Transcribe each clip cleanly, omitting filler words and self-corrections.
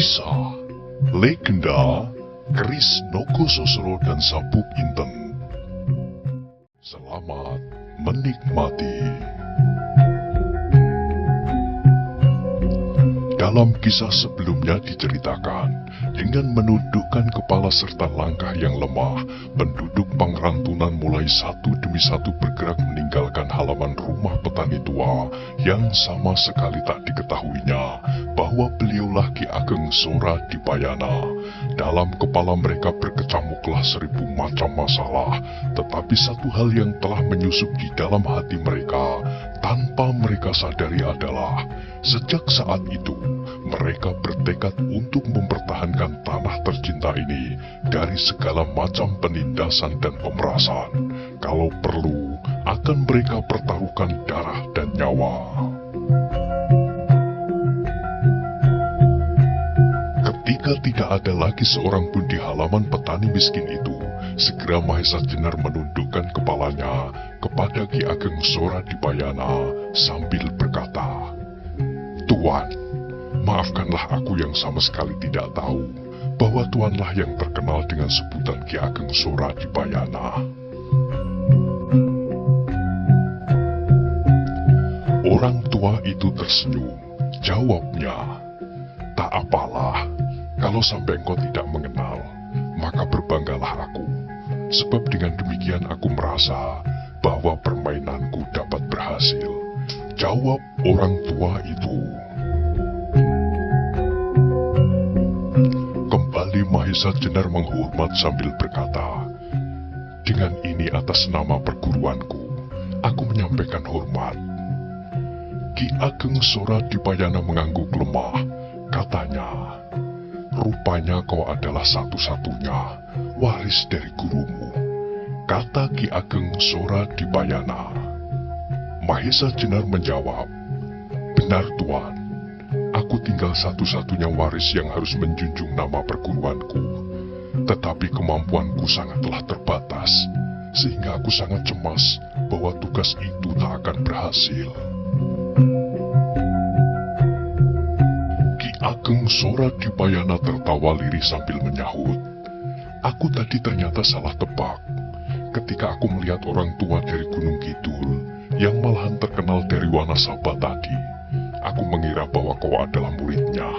Kisah Legenda Keris Nogososro dan Sabuk Inten. Selamat menikmati. Dalam kisah sebelumnya diceritakan, dengan menundukkan kepala serta langkah yang lemah, penduduk Pangrantunan mulai satu demi satu bergerak meninggalkan halaman rumah petani tua yang sama sekali tak diketahuinya bahwa beliaulah Ki Ageng Sora Dipayana. Dalam kepala mereka berkecamuklah 1000 macam masalah, tetapi satu hal yang telah menyusup di dalam hati mereka tanpa mereka sadari adalah, sejak saat itu mereka bertekad untuk mempertahankan tanah tercinta ini dari segala macam penindasan dan pemerasan. Kalau perlu, akan mereka pertaruhkan darah dan nyawa. Ketika tidak ada lagi seorang pun di halaman petani miskin itu, segera Mahesa Jenar menundukkan kepalanya kepada Ki Ageng Sora Dipayana sambil berkata, "Tuan, maafkanlah aku yang sama sekali tidak tahu bahwa Tuanlah yang terkenal dengan sebutan Ki Ageng Sora Dipayana." Orang tua itu tersenyum. Jawabnya, "Tak apalah, kalau sampai engkau tidak mengenal, maka berbanggalah aku. Sebab dengan demikian aku merasa bahwa permainanku dapat berhasil." Jawab orang tua itu. Kembali Mahesa Jenar menghormat sambil berkata, "Dengan ini atas nama perguruanku, aku menyampaikan hormat." Ki Ageng Sora Dipayana mengangguk lemah. Katanya, "Rupanya kau adalah satu-satunya waris dari gurumu," kata Ki Ageng Sora Dipayana. Mahesa Jenar menjawab, "Benar Tuan, aku tinggal satu-satunya waris yang harus menjunjung nama perguruanku. Tetapi kemampuanku sangatlah terbatas, sehingga aku sangat cemas bahwa tugas itu tak akan berhasil." Ki Ageng Sora Dipayana tertawa lirih sambil menyahut, "Aku tadi ternyata salah tebak. Ketika aku melihat orang tua dari Gunung Kidul, yang malahan terkenal dari Wanasaba tadi, aku mengira bahwa kau adalah muridnya.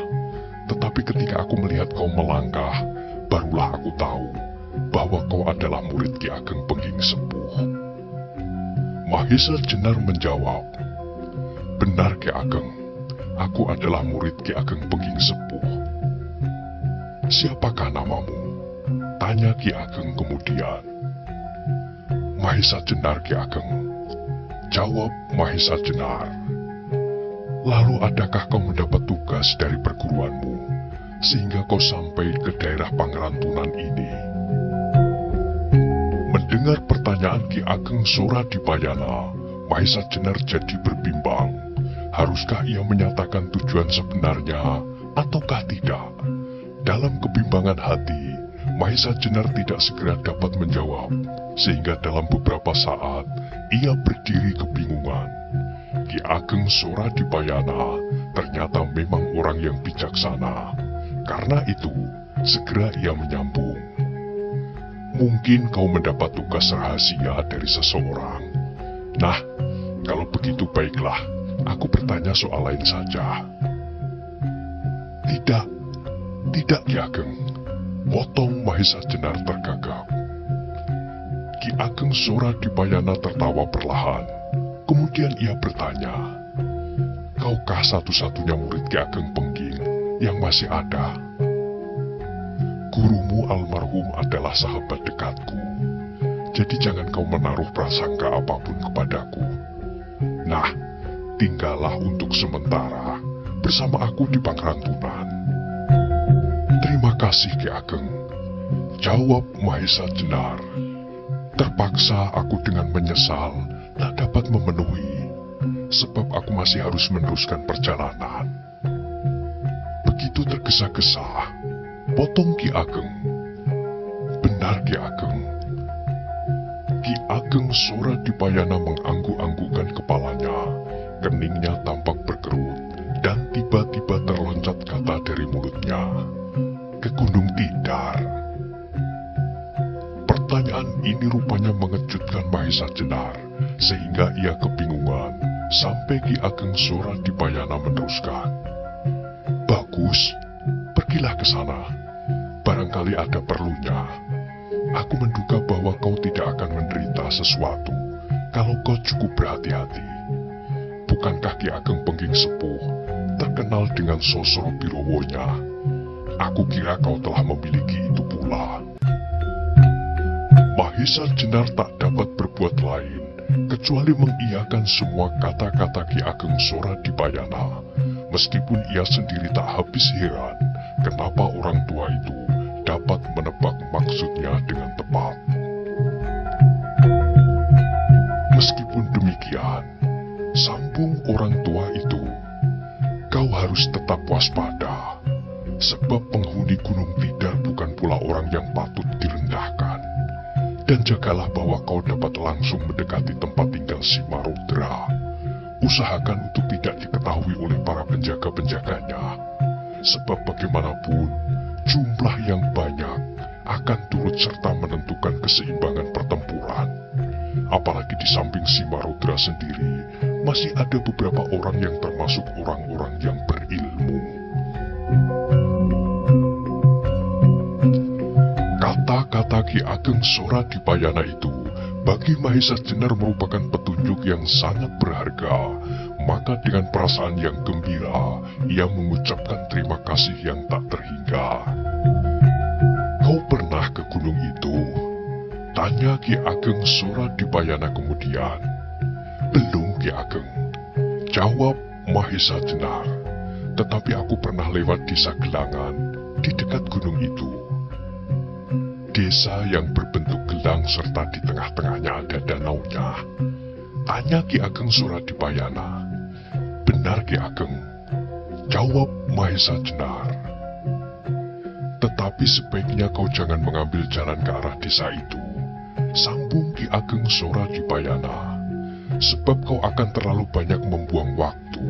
Tetapi ketika aku melihat kau melangkah, barulah aku tahu bahwa kau adalah murid Ki Ageng Pengging Sepuh." Mahesa Jenar menjawab, "Benar Ki Ageng, aku adalah murid Ki Ageng Pengging Sepuh." "Siapakah namamu?" tanya Ki Ageng kemudian. "Mahesa Jenar Ki Ageng," jawab Mahesa Jenar. "Lalu adakah kau mendapat tugas dari perguruanmu, sehingga kau sampai ke daerah Pangrantunan ini?" Mendengar pertanyaan Ki Ageng Sora Dipayana, Mahesa Jenar jadi berbimbang. Haruskah ia menyatakan tujuan sebenarnya ataukah tidak? Dalam kebimbangan hati, Mahesa Jenar tidak segera dapat menjawab, sehingga dalam beberapa saat ia berdiri kebingungan. Ki Ageng Sora Dipayana ternyata memang orang yang bijaksana. Karena itu, segera ia menyambung, "Mungkin kau mendapat tugas rahasia dari seseorang. Nah, kalau begitu baiklah, aku bertanya soal lain saja." Tidak Ki Ageng," potong Mahesa Jenar tergagap. Ki Ageng Sora Dipayana tertawa perlahan. Kemudian ia bertanya, "Kaukah satu-satunya murid Ki Ageng Pengging yang masih ada?" "Gurumu almarhum adalah sahabat dekatku. Jadi jangan kau menaruh prasangka apapun kepadaku. Nah, tinggallah untuk sementara bersama aku di Pangrantunan." "Terima kasih Ki Ageng," jawab Mahesa Jenar. "Terpaksa aku dengan menyesal tak dapat memenuhi, sebab aku masih harus meneruskan perjalanan." Begitu tergesa-gesa, potong Ki Ageng. "Benar Ki Ageng." Ki Ageng Sora Dipayana mengangguk-anggukkan kepalanya. Keningnya tampak berkerut dan tiba-tiba terloncat kata dari mulutnya, Jenar, sehingga ia kebingungan, sampai Ki Ageng Soradipayana meneruskan. Bagus, pergilah ke sana. Barangkali ada perlunya. Aku menduga bahwa kau tidak akan menderita sesuatu kalau kau cukup berhati-hati. Bukankah Ki Ageng Pengging Sepuh terkenal dengan Sosro Birowonya? Aku kira kau telah memiliki itu pula. Mahesa Jenar tak dapat berbuat lain kecuali mengiyakan semua kata-kata Ki Ageng Soradipayana, meskipun ia sendiri tak habis heran kenapa orang tua itu dapat menebak maksudnya dengan tepat. Meskipun demikian, sambung orang tua itu, kau harus tetap waspada, sebab penghuni Gunung Tidar bukan pula orang yang patut direndahkan. Dan jagalah bahwa kau dapat langsung mendekati tempat tinggal si Marudra. Usahakan untuk tidak diketahui oleh para penjaga-penjaganya, sebab bagaimanapun jumlah yang banyak akan turut serta menentukan keseimbangan pertempuran. Apalagi di samping si Marudra sendiri, masih ada beberapa orang yang termasuk orang-orang yang berilmu. Kata-kata Ki Ageng Soradipayana itu bagi Mahesa Jenar merupakan petunjuk yang sangat berharga. Maka dengan perasaan yang gembira, ia mengucapkan terima kasih yang tak terhingga. Kau pernah ke gunung itu? Tanya Ki Ageng Soradipayana kemudian. Belum, Ki Ageng, jawab Mahesa Jenar. Tetapi aku pernah lewat desa Gelangan di dekat gunung itu. Desa yang berbentuk gelang serta di tengah-tengahnya ada danaunya. Tanya Ki Ageng Soradipayana. Benar, Ki Ageng, jawab Mahesa Jenar. Tetapi sebaiknya kau jangan mengambil jalan ke arah desa itu, sambung Ki Ageng Soradipayana, sebab kau akan terlalu banyak membuang waktu.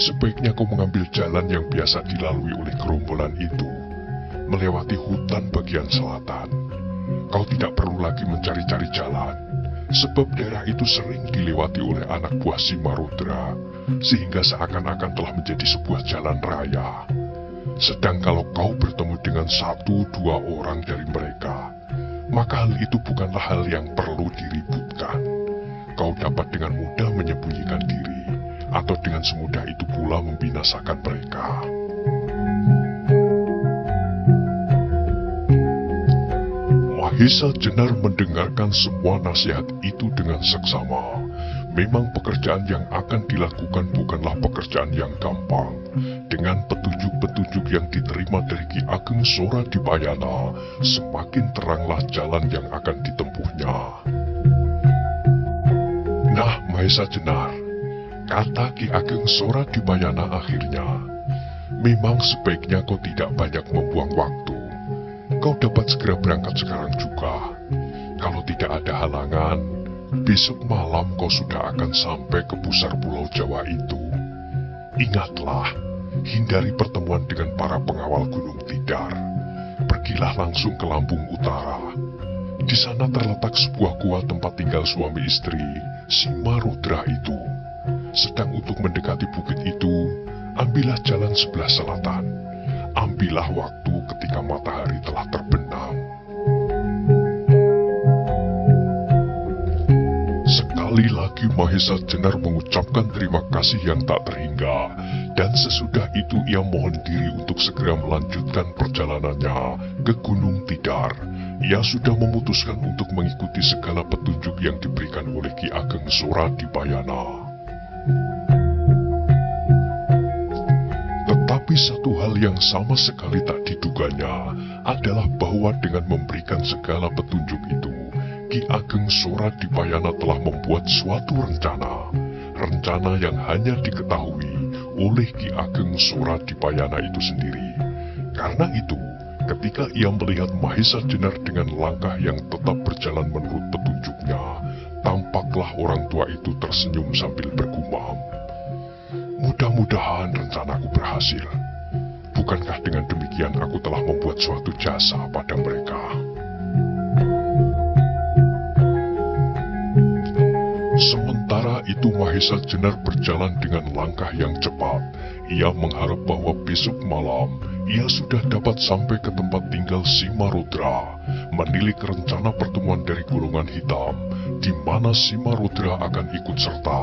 Sebaiknya kau mengambil jalan yang biasa dilalui oleh gerombolan itu, melewati hutan bagian selatan. Kau tidak perlu lagi mencari-cari jalan, sebab daerah itu sering dilewati oleh anak buah si Marudra, sehingga seakan-akan telah menjadi sebuah jalan raya. Sedang kalau kau bertemu dengan 1-2 orang dari mereka, maka hal itu bukanlah hal yang perlu diributkan. Kau dapat dengan mudah menyembunyikan diri, atau dengan semudah itu pula membinasakan mereka. Mahesa Jenar mendengarkan semua nasihat itu dengan seksama. Memang pekerjaan yang akan dilakukan bukanlah pekerjaan yang gampang. Dengan petunjuk-petunjuk yang diterima dari Ki Ageng Soradipayana, semakin teranglah jalan yang akan ditempuhnya. Nah, Mahesa Jenar, kata Ki Ageng Soradipayana akhirnya, memang sebaiknya kau tidak banyak membuang waktu. Kau dapat segera berangkat sekarang juga. Kalau tidak ada halangan, besok malam kau sudah akan sampai ke pusar pulau Jawa itu. Ingatlah, hindari pertemuan dengan para pengawal Gunung Tidar. Pergilah langsung ke Lambung Utara. Di sana terletak sebuah gua tempat tinggal suami istri si Marudra itu. Sedang untuk mendekati bukit itu, ambillah jalan sebelah selatan. Ambillah waktu ketika matahari telah terbenam. Sekali lagi Mahesa Jenar mengucapkan terima kasih yang tak terhingga, dan sesudah itu ia mohon diri untuk segera melanjutkan perjalanannya ke Gunung Tidar. Ia sudah memutuskan untuk mengikuti segala petunjuk yang diberikan oleh Ki Ageng Soradipayana. Tetapi satu hal yang sama sekali tak diduganya adalah bahwa dengan memberikan segala petunjuk itu, Ki Ageng Soradipayana telah membuat suatu rencana. Rencana yang hanya diketahui oleh Ki Ageng Soradipayana itu sendiri. Karena itu, ketika ia melihat Mahesa Jenar dengan langkah yang tetap berjalan menurut petunjuknya, tampaklah orang tua itu tersenyum sambil bergumam. Mudah-mudahan rencanaku berhasil. Bukankah dengan demikian aku telah membuat suatu jasa pada mereka? Sementara itu Mahesa Jenar berjalan dengan langkah yang cepat. Ia mengharap bahwa besok malam ia sudah dapat sampai ke tempat tinggal Simarudra. Menilik rencana pertemuan dari golongan hitam, di mana Simarudra akan ikut serta,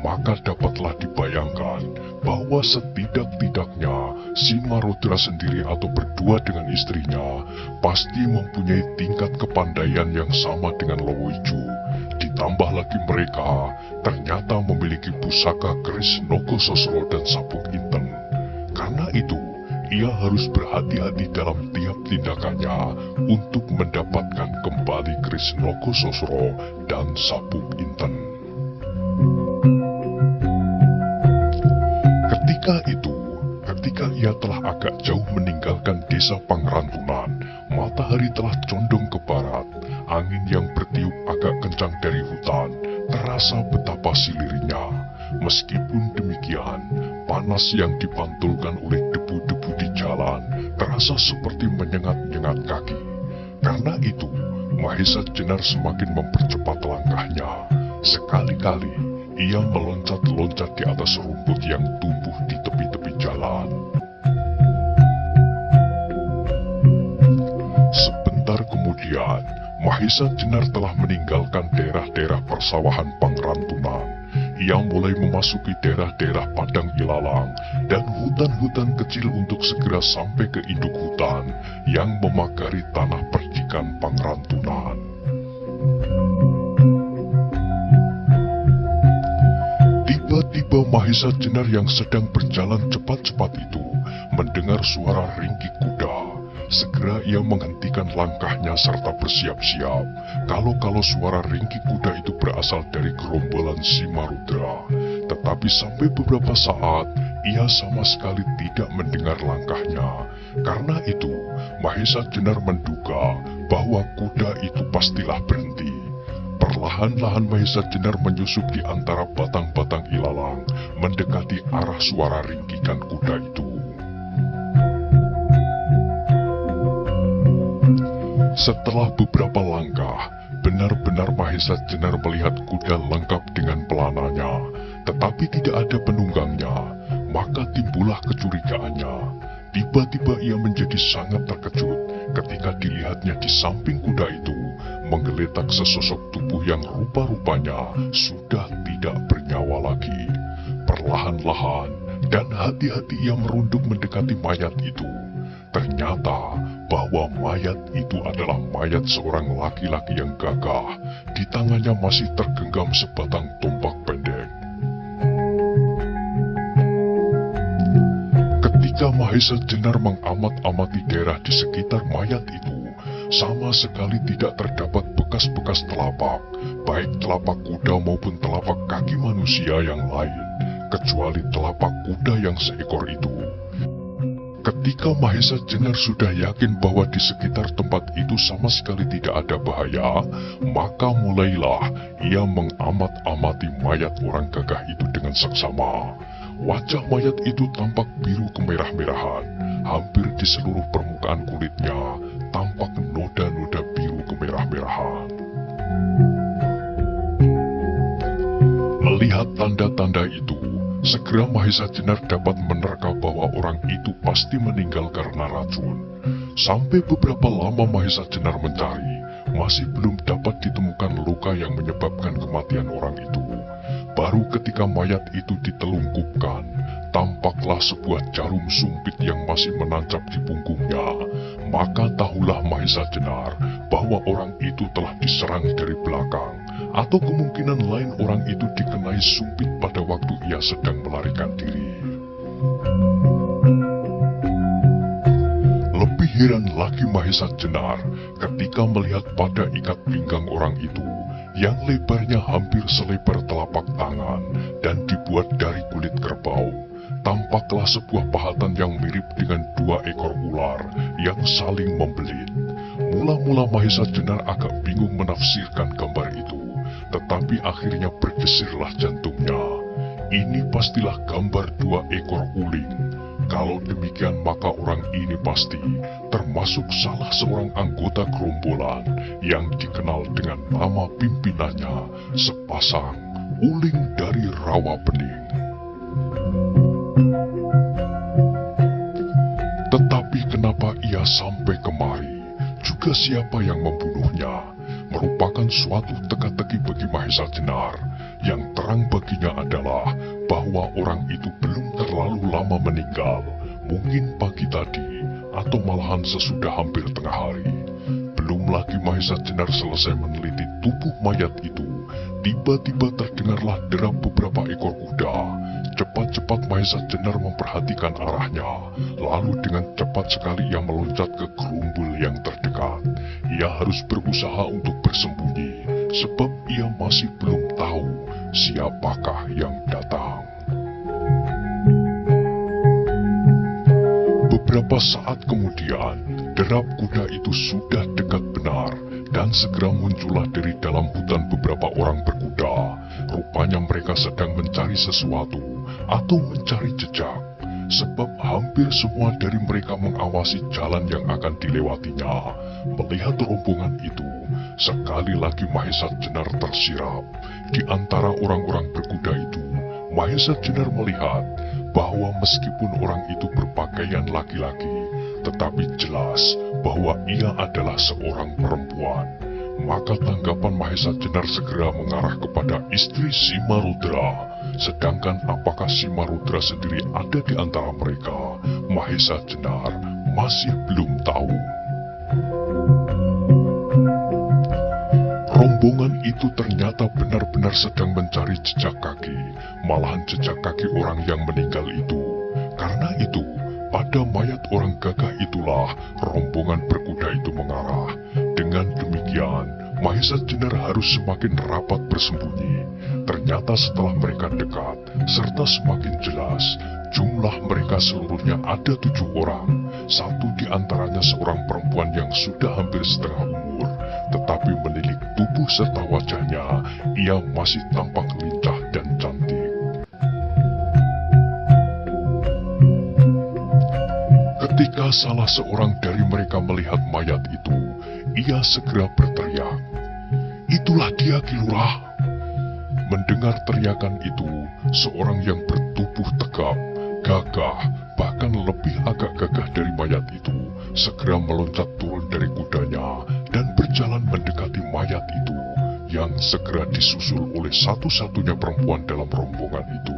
maka dapatlah dibayangkan bahwa setidak-tidaknya Simarudra sendiri atau berdua dengan istrinya pasti mempunyai tingkat kepandaian yang sama dengan Lowoiju. Ditambah lagi mereka ternyata memiliki pusaka keris Nogososro dan sabuk inten. Karena itu, ia harus berhati-hati dalam tiap tindakannya untuk mendapatkan kembali keris Nogososro dan sabuk inten. Ketika ia telah agak jauh meninggalkan desa Pangrantunan, matahari telah condong ke barat. Angin yang bertiup agak kencang dari hutan terasa betapa silirnya. Meskipun demikian, panas yang dipantulkan oleh debu-debu di jalan terasa seperti menyengat-nyengat kaki. Karena itu, Mahesa Jenar semakin mempercepat langkahnya. Sekali-kali, ia meloncat-loncat di atas rumput yang tumbuh di tepi-tepi jalan. Sebentar kemudian, Mahesa Jenar telah meninggalkan daerah-daerah persawahan Pangrantunan. Ia mulai memasuki daerah-daerah padang ilalang dan hutan-hutan kecil untuk segera sampai ke induk hutan yang memagari tanah perdikan Pangrantunan. Tiba-tiba Mahesa Jenar yang sedang berjalan cepat-cepat itu mendengar suara ringkik kuda. Segera ia menghentikan langkahnya serta bersiap-siap kalau suara ringkik kuda itu berasal dari gerombolan Simarudra. Tetapi sampai beberapa saat ia sama sekali tidak mendengar langkahnya. Karena itu Mahesa Jenar menduga bahwa kuda itu pastilah berhenti. Perlahan-lahan Mahesa Jenar menyusup di antara batang-batang ilalang mendekati arah suara ringkikan kuda itu. Setelah beberapa langkah, benar-benar Mahesa Jenar melihat kuda lengkap dengan pelananya, tetapi tidak ada penunggangnya. Maka timbullah kecurigaannya. Tiba-tiba ia menjadi sangat terkejut ketika dilihatnya di samping kuda itu menggeletak sesosok tubuh yang rupa-rupanya sudah tidak bernyawa lagi. Perlahan-lahan dan hati-hati ia merunduk mendekati mayat itu. Ternyata bahwa mayat itu adalah mayat seorang laki-laki yang gagah. Di tangannya masih tergenggam sebatang tombak pendek. Ketika Mahesa Jenar mengamat-amati daerah di sekitar mayat itu, sama sekali tidak terdapat bekas-bekas telapak, baik telapak kuda maupun telapak kaki manusia yang lain, kecuali telapak kuda yang seekor itu. Ketika Mahesa Jenar sudah yakin bahwa di sekitar tempat itu sama sekali tidak ada bahaya, maka mulailah ia mengamat-amati mayat orang gagah itu dengan seksama. Wajah mayat itu tampak biru kemerah-merahan, hampir di seluruh permukaan kulitnya tampak noda-noda biru kemerah-merahan. Melihat tanda-tanda itu, segera Mahesa Jenar dapat menerka bahwa orang itu pasti meninggal karena racun. Sampai beberapa lama Mahesa Jenar mencari, masih belum dapat ditemukan luka yang menyebabkan kematian orang itu. Baru ketika mayat itu ditelungkupkan, tampaklah sebuah jarum sumpit yang masih menancap di punggungnya. Maka tahulah Mahesa Jenar bahwa orang itu telah diserang dari belakang. Atau kemungkinan lain orang itu dikenai sumpit pada waktu ia sedang melarikan diri. Lebih heran lagi Mahesa Jenar ketika melihat pada ikat pinggang orang itu yang lebarnya hampir selebar telapak tangan dan dibuat dari kulit kerbau. Tampaklah sebuah pahatan yang mirip dengan dua ekor ular yang saling membelit. Mula-mula Mahesa Jenar agak bingung menafsirkan gambar itu. Tetapi akhirnya berdesirlah jantungnya. Ini pastilah gambar dua ekor uling. Kalau demikian maka orang ini pasti termasuk salah seorang anggota gerombolan yang dikenal dengan nama pimpinannya, sepasang Uling dari Rawa Bening. Tetapi kenapa ia sampai kemari? Juga siapa yang membunuhnya? Merupakan suatu teka-teki bagi Mahesa Jenar. Yang terang baginya adalah bahwa orang itu belum terlalu lama meninggal. Mungkin pagi tadi, atau malahan sesudah hampir tengah hari. Belum lagi Mahesa Jenar selesai meneliti tubuh mayat itu, tiba-tiba terdengarlah derap beberapa ekor kuda. Cepat-cepat Mahesa Jenar memperhatikan arahnya, lalu dengan cepat sekali ia meloncat ke gerumbul yang terdekat. Ia harus berusaha untuk bersembunyi, sebab ia masih belum tahu siapakah yang datang. Beberapa saat kemudian, derap kuda itu sudah dekat benar, dan segera muncullah dari dalam hutan beberapa orang berkuda. Rupanya mereka sedang mencari sesuatu, atau mencari jejak, sebab hampir semua dari mereka mengawasi jalan yang akan dilewatinya. Melihat rombongan itu, sekali lagi Mahesa Jenar tersirat. Di antara orang-orang berkuda itu, Mahesa Jenar melihat bahwa meskipun orang itu berpakaian laki-laki, tetapi jelas bahwa ia adalah seorang perempuan. Maka tanggapan Mahesa Jenar segera mengarah kepada istri Simarudra. Sedangkan apakah Simarudra sendiri ada di antara mereka, Mahesa Jenar masih belum tahu. Rombongan itu ternyata benar-benar sedang mencari jejak kaki, malahan jejak kaki orang yang meninggal itu. Karena itu, pada mayat orang gagah itulah rombongan berkuda itu mengarah. Dengan demikian, Mahesa Jenar harus semakin rapat bersembunyi. Ternyata setelah mereka dekat, serta semakin jelas, jumlah mereka seluruhnya ada 7 orang. Satu di antaranya seorang perempuan yang sudah hampir setengah umur, tetapi menilik tubuh serta wajahnya, ia masih tampak lincah dan cantik. Ketika salah seorang dari mereka melihat mayat itu, ia segera berteriak, "Itulah dia, Ki Lurah!" Mendengar teriakan itu, seorang yang bertubuh tegap, gagah, bahkan lebih agak gagah dari mayat itu, segera meloncat turun dari kudanya dan berjalan mendekati mayat itu, yang segera disusul oleh satu-satunya perempuan dalam rombongan itu.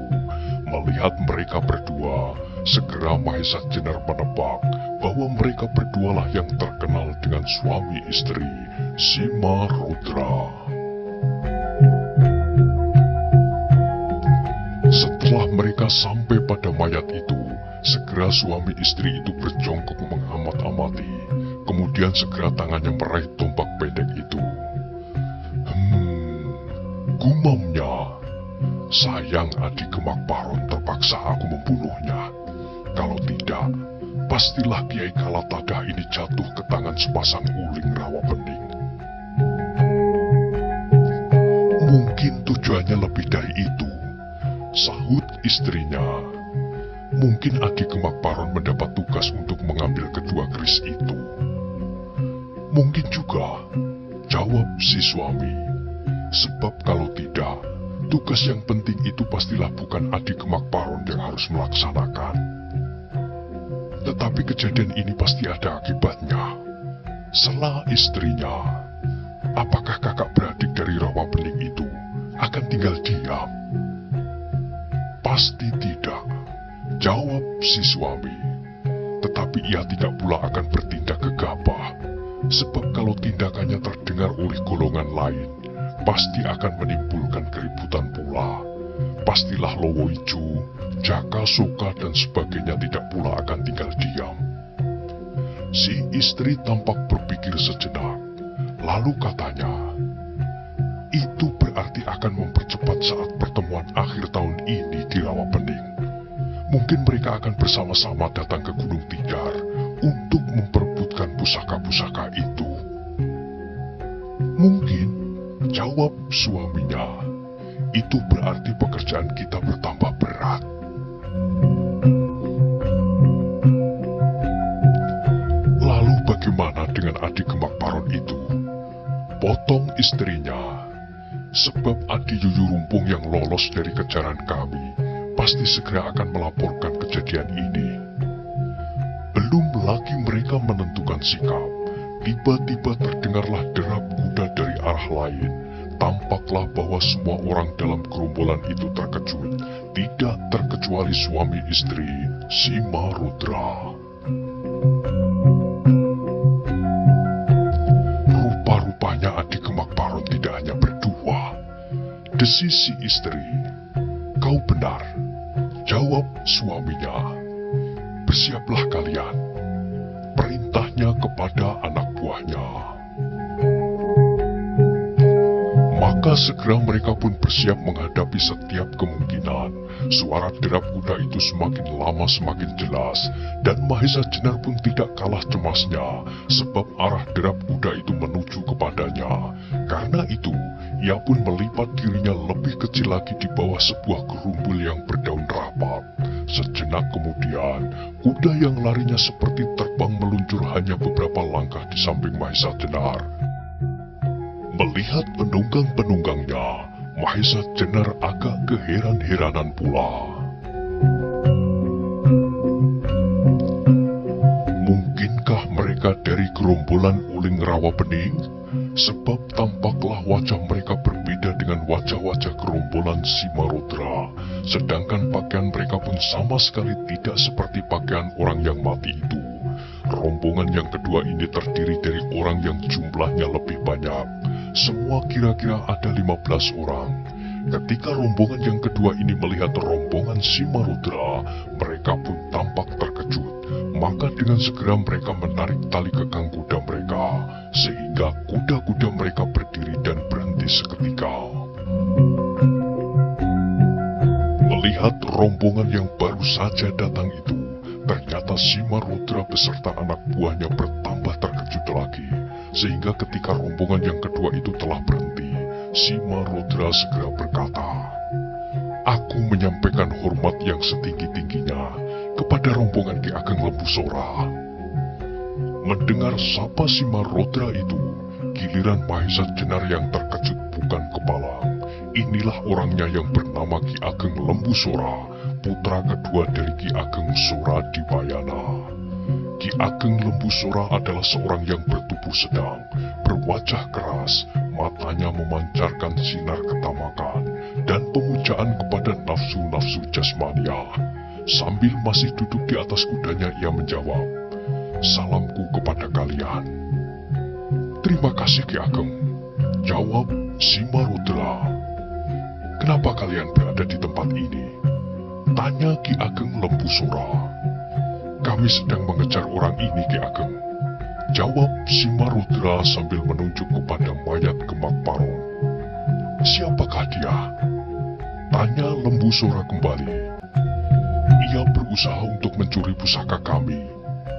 Melihat mereka berdua, segera Mahesa Jenar menebak bahwa mereka berdualah yang terkenal dengan suami istri, Simarudra. Setelah mereka sampai pada mayat itu, segera suami istri itu berjongkok mengamat-amati. Kemudian segera tangannya meraih tombak pendek itu. Gumamnya, sayang Adi Gemak Paron terpaksa aku membunuhnya. Kalau tidak, pastilah Kiai Kalatadah ini jatuh ke tangan sepasang uling Rawa Bening. Mungkin tujuannya lebih dari itu, sahut istrinya. Mungkin Adi Gemak Paron mendapat tugas untuk mengambil kedua keris itu. Mungkin juga, jawab si suami. Sebab kalau tidak, tugas yang penting itu pastilah bukan Adi Gemak Paron yang harus melaksanakan. Tetapi kejadian ini pasti ada akibatnya. Sela istrinya. Apakah kakak beradik dari Rawa Bening itu akan tinggal diam? Pasti tidak, jawab si suami. Tetapi ia tidak pula akan bertindak gegabah, sebab kalau tindakannya terdengar oleh golongan lain, pasti akan menimbulkan keributan pula. Pastilah Lowo Ijo, Jaka Soka dan sebagainya tidak pula akan tinggal diam. Si istri tampak berpikir sejenak, lalu katanya, itu berarti akan mempercepat saat pertemuan akhir tahun ini di Rawa Bening. Mungkin mereka akan bersama-sama datang ke Gunung Tidar untuk memperebutkan pusaka-pusaka itu. Mungkin, jawab suaminya, itu berarti pekerjaan kita bertambah berat. Lalu bagaimana dengan Adi Gemak Paron itu? Potong istrinya. Sebab Adi Yuyu Rumpung yang lolos dari kejaran kami pasti segera akan melaporkan kejadian ini. Belum lagi mereka menentukan sikap, tiba-tiba terdengarlah derap kuda dari arah lain. Tampaklah bahwa semua orang dalam gerombolan itu terkejut, tidak terkecuali suami istri Sima Rudra. Rupa-rupanya Adi Kemak Paron tidak hanya berdua, desis si istri. Kau benar, jawab suaminya. Bersiaplah kalian, perintahnya kepada anak buahnya. Maka segera mereka pun bersiap menghadapi setiap kemungkinan. Suara derap kuda itu semakin lama semakin jelas, dan Mahesa Jenar pun tidak kalah cemasnya, sebab arah derap kuda itu menuju kepadanya. Karena itu, ia pun melipat dirinya lebih kecil lagi di bawah sebuah gerumbul yang berdaun rapat. Sejenak kemudian, kuda yang larinya seperti terbang meluncur hanya beberapa langkah di samping Mahesa Jenar. Melihat penunggang-penunggangnya, Mahesa Jenar agak keheran-heranan pula. Mungkinkah mereka dari gerombolan Uling Rawa Bening? Sebab tampaklah wajah mereka berbeda dengan wajah-wajah gerombolan Sima Rudra. Sedangkan pakaian mereka pun sama sekali tidak seperti pakaian orang yang mati itu. Rombongan yang kedua ini terdiri dari orang yang jumlahnya lebih banyak. Semua kira-kira ada 15 orang. Ketika rombongan yang kedua ini melihat rombongan Sima Rudra, mereka pun tampak terkejut. Maka dengan segera mereka menarik tali kekang kuda mereka, sehingga kuda-kuda mereka berdiri dan berhenti seketika. Melihat rombongan yang baru saja datang itu, ternyata Sima Rudra beserta anak buahnya bertambah terkejut lagi. Sehingga ketika rombongan yang kedua itu telah berhenti, Sima Rudra segera berkata, "Aku menyampaikan hormat yang setinggi-tingginya kepada rombongan Ki Ageng Lembu Sora." Mendengar sapa Sima Rudra itu, giliran Mahesa Jenar yang terkejut bukan kepalang. Inilah orangnya yang bernama Ki Ageng Lembu Sora, putra kedua dari Ki Ageng Sora Dipayana. Ki Ageng Lembu Sora adalah seorang yang bertubuh sedang, berwajah keras, matanya memancarkan sinar ketamakan, dan pemujaan kepada nafsu-nafsu jasmania. Sambil masih duduk di atas kudanya, ia menjawab, "Salamku kepada kalian." "Terima kasih Ki Ageng," jawab Sima Rudra. "Kenapa kalian berada di tempat ini?" tanya Ki Ageng Lembu Sora. "Kami sedang mengejar orang ini Ki Ageng," jawab Sima Rudra sambil menunjuk kepada mayat Kemak Paron. "Siapakah dia?" tanya Lembu Sora kembali. "Ia berusaha untuk mencuri pusaka kami,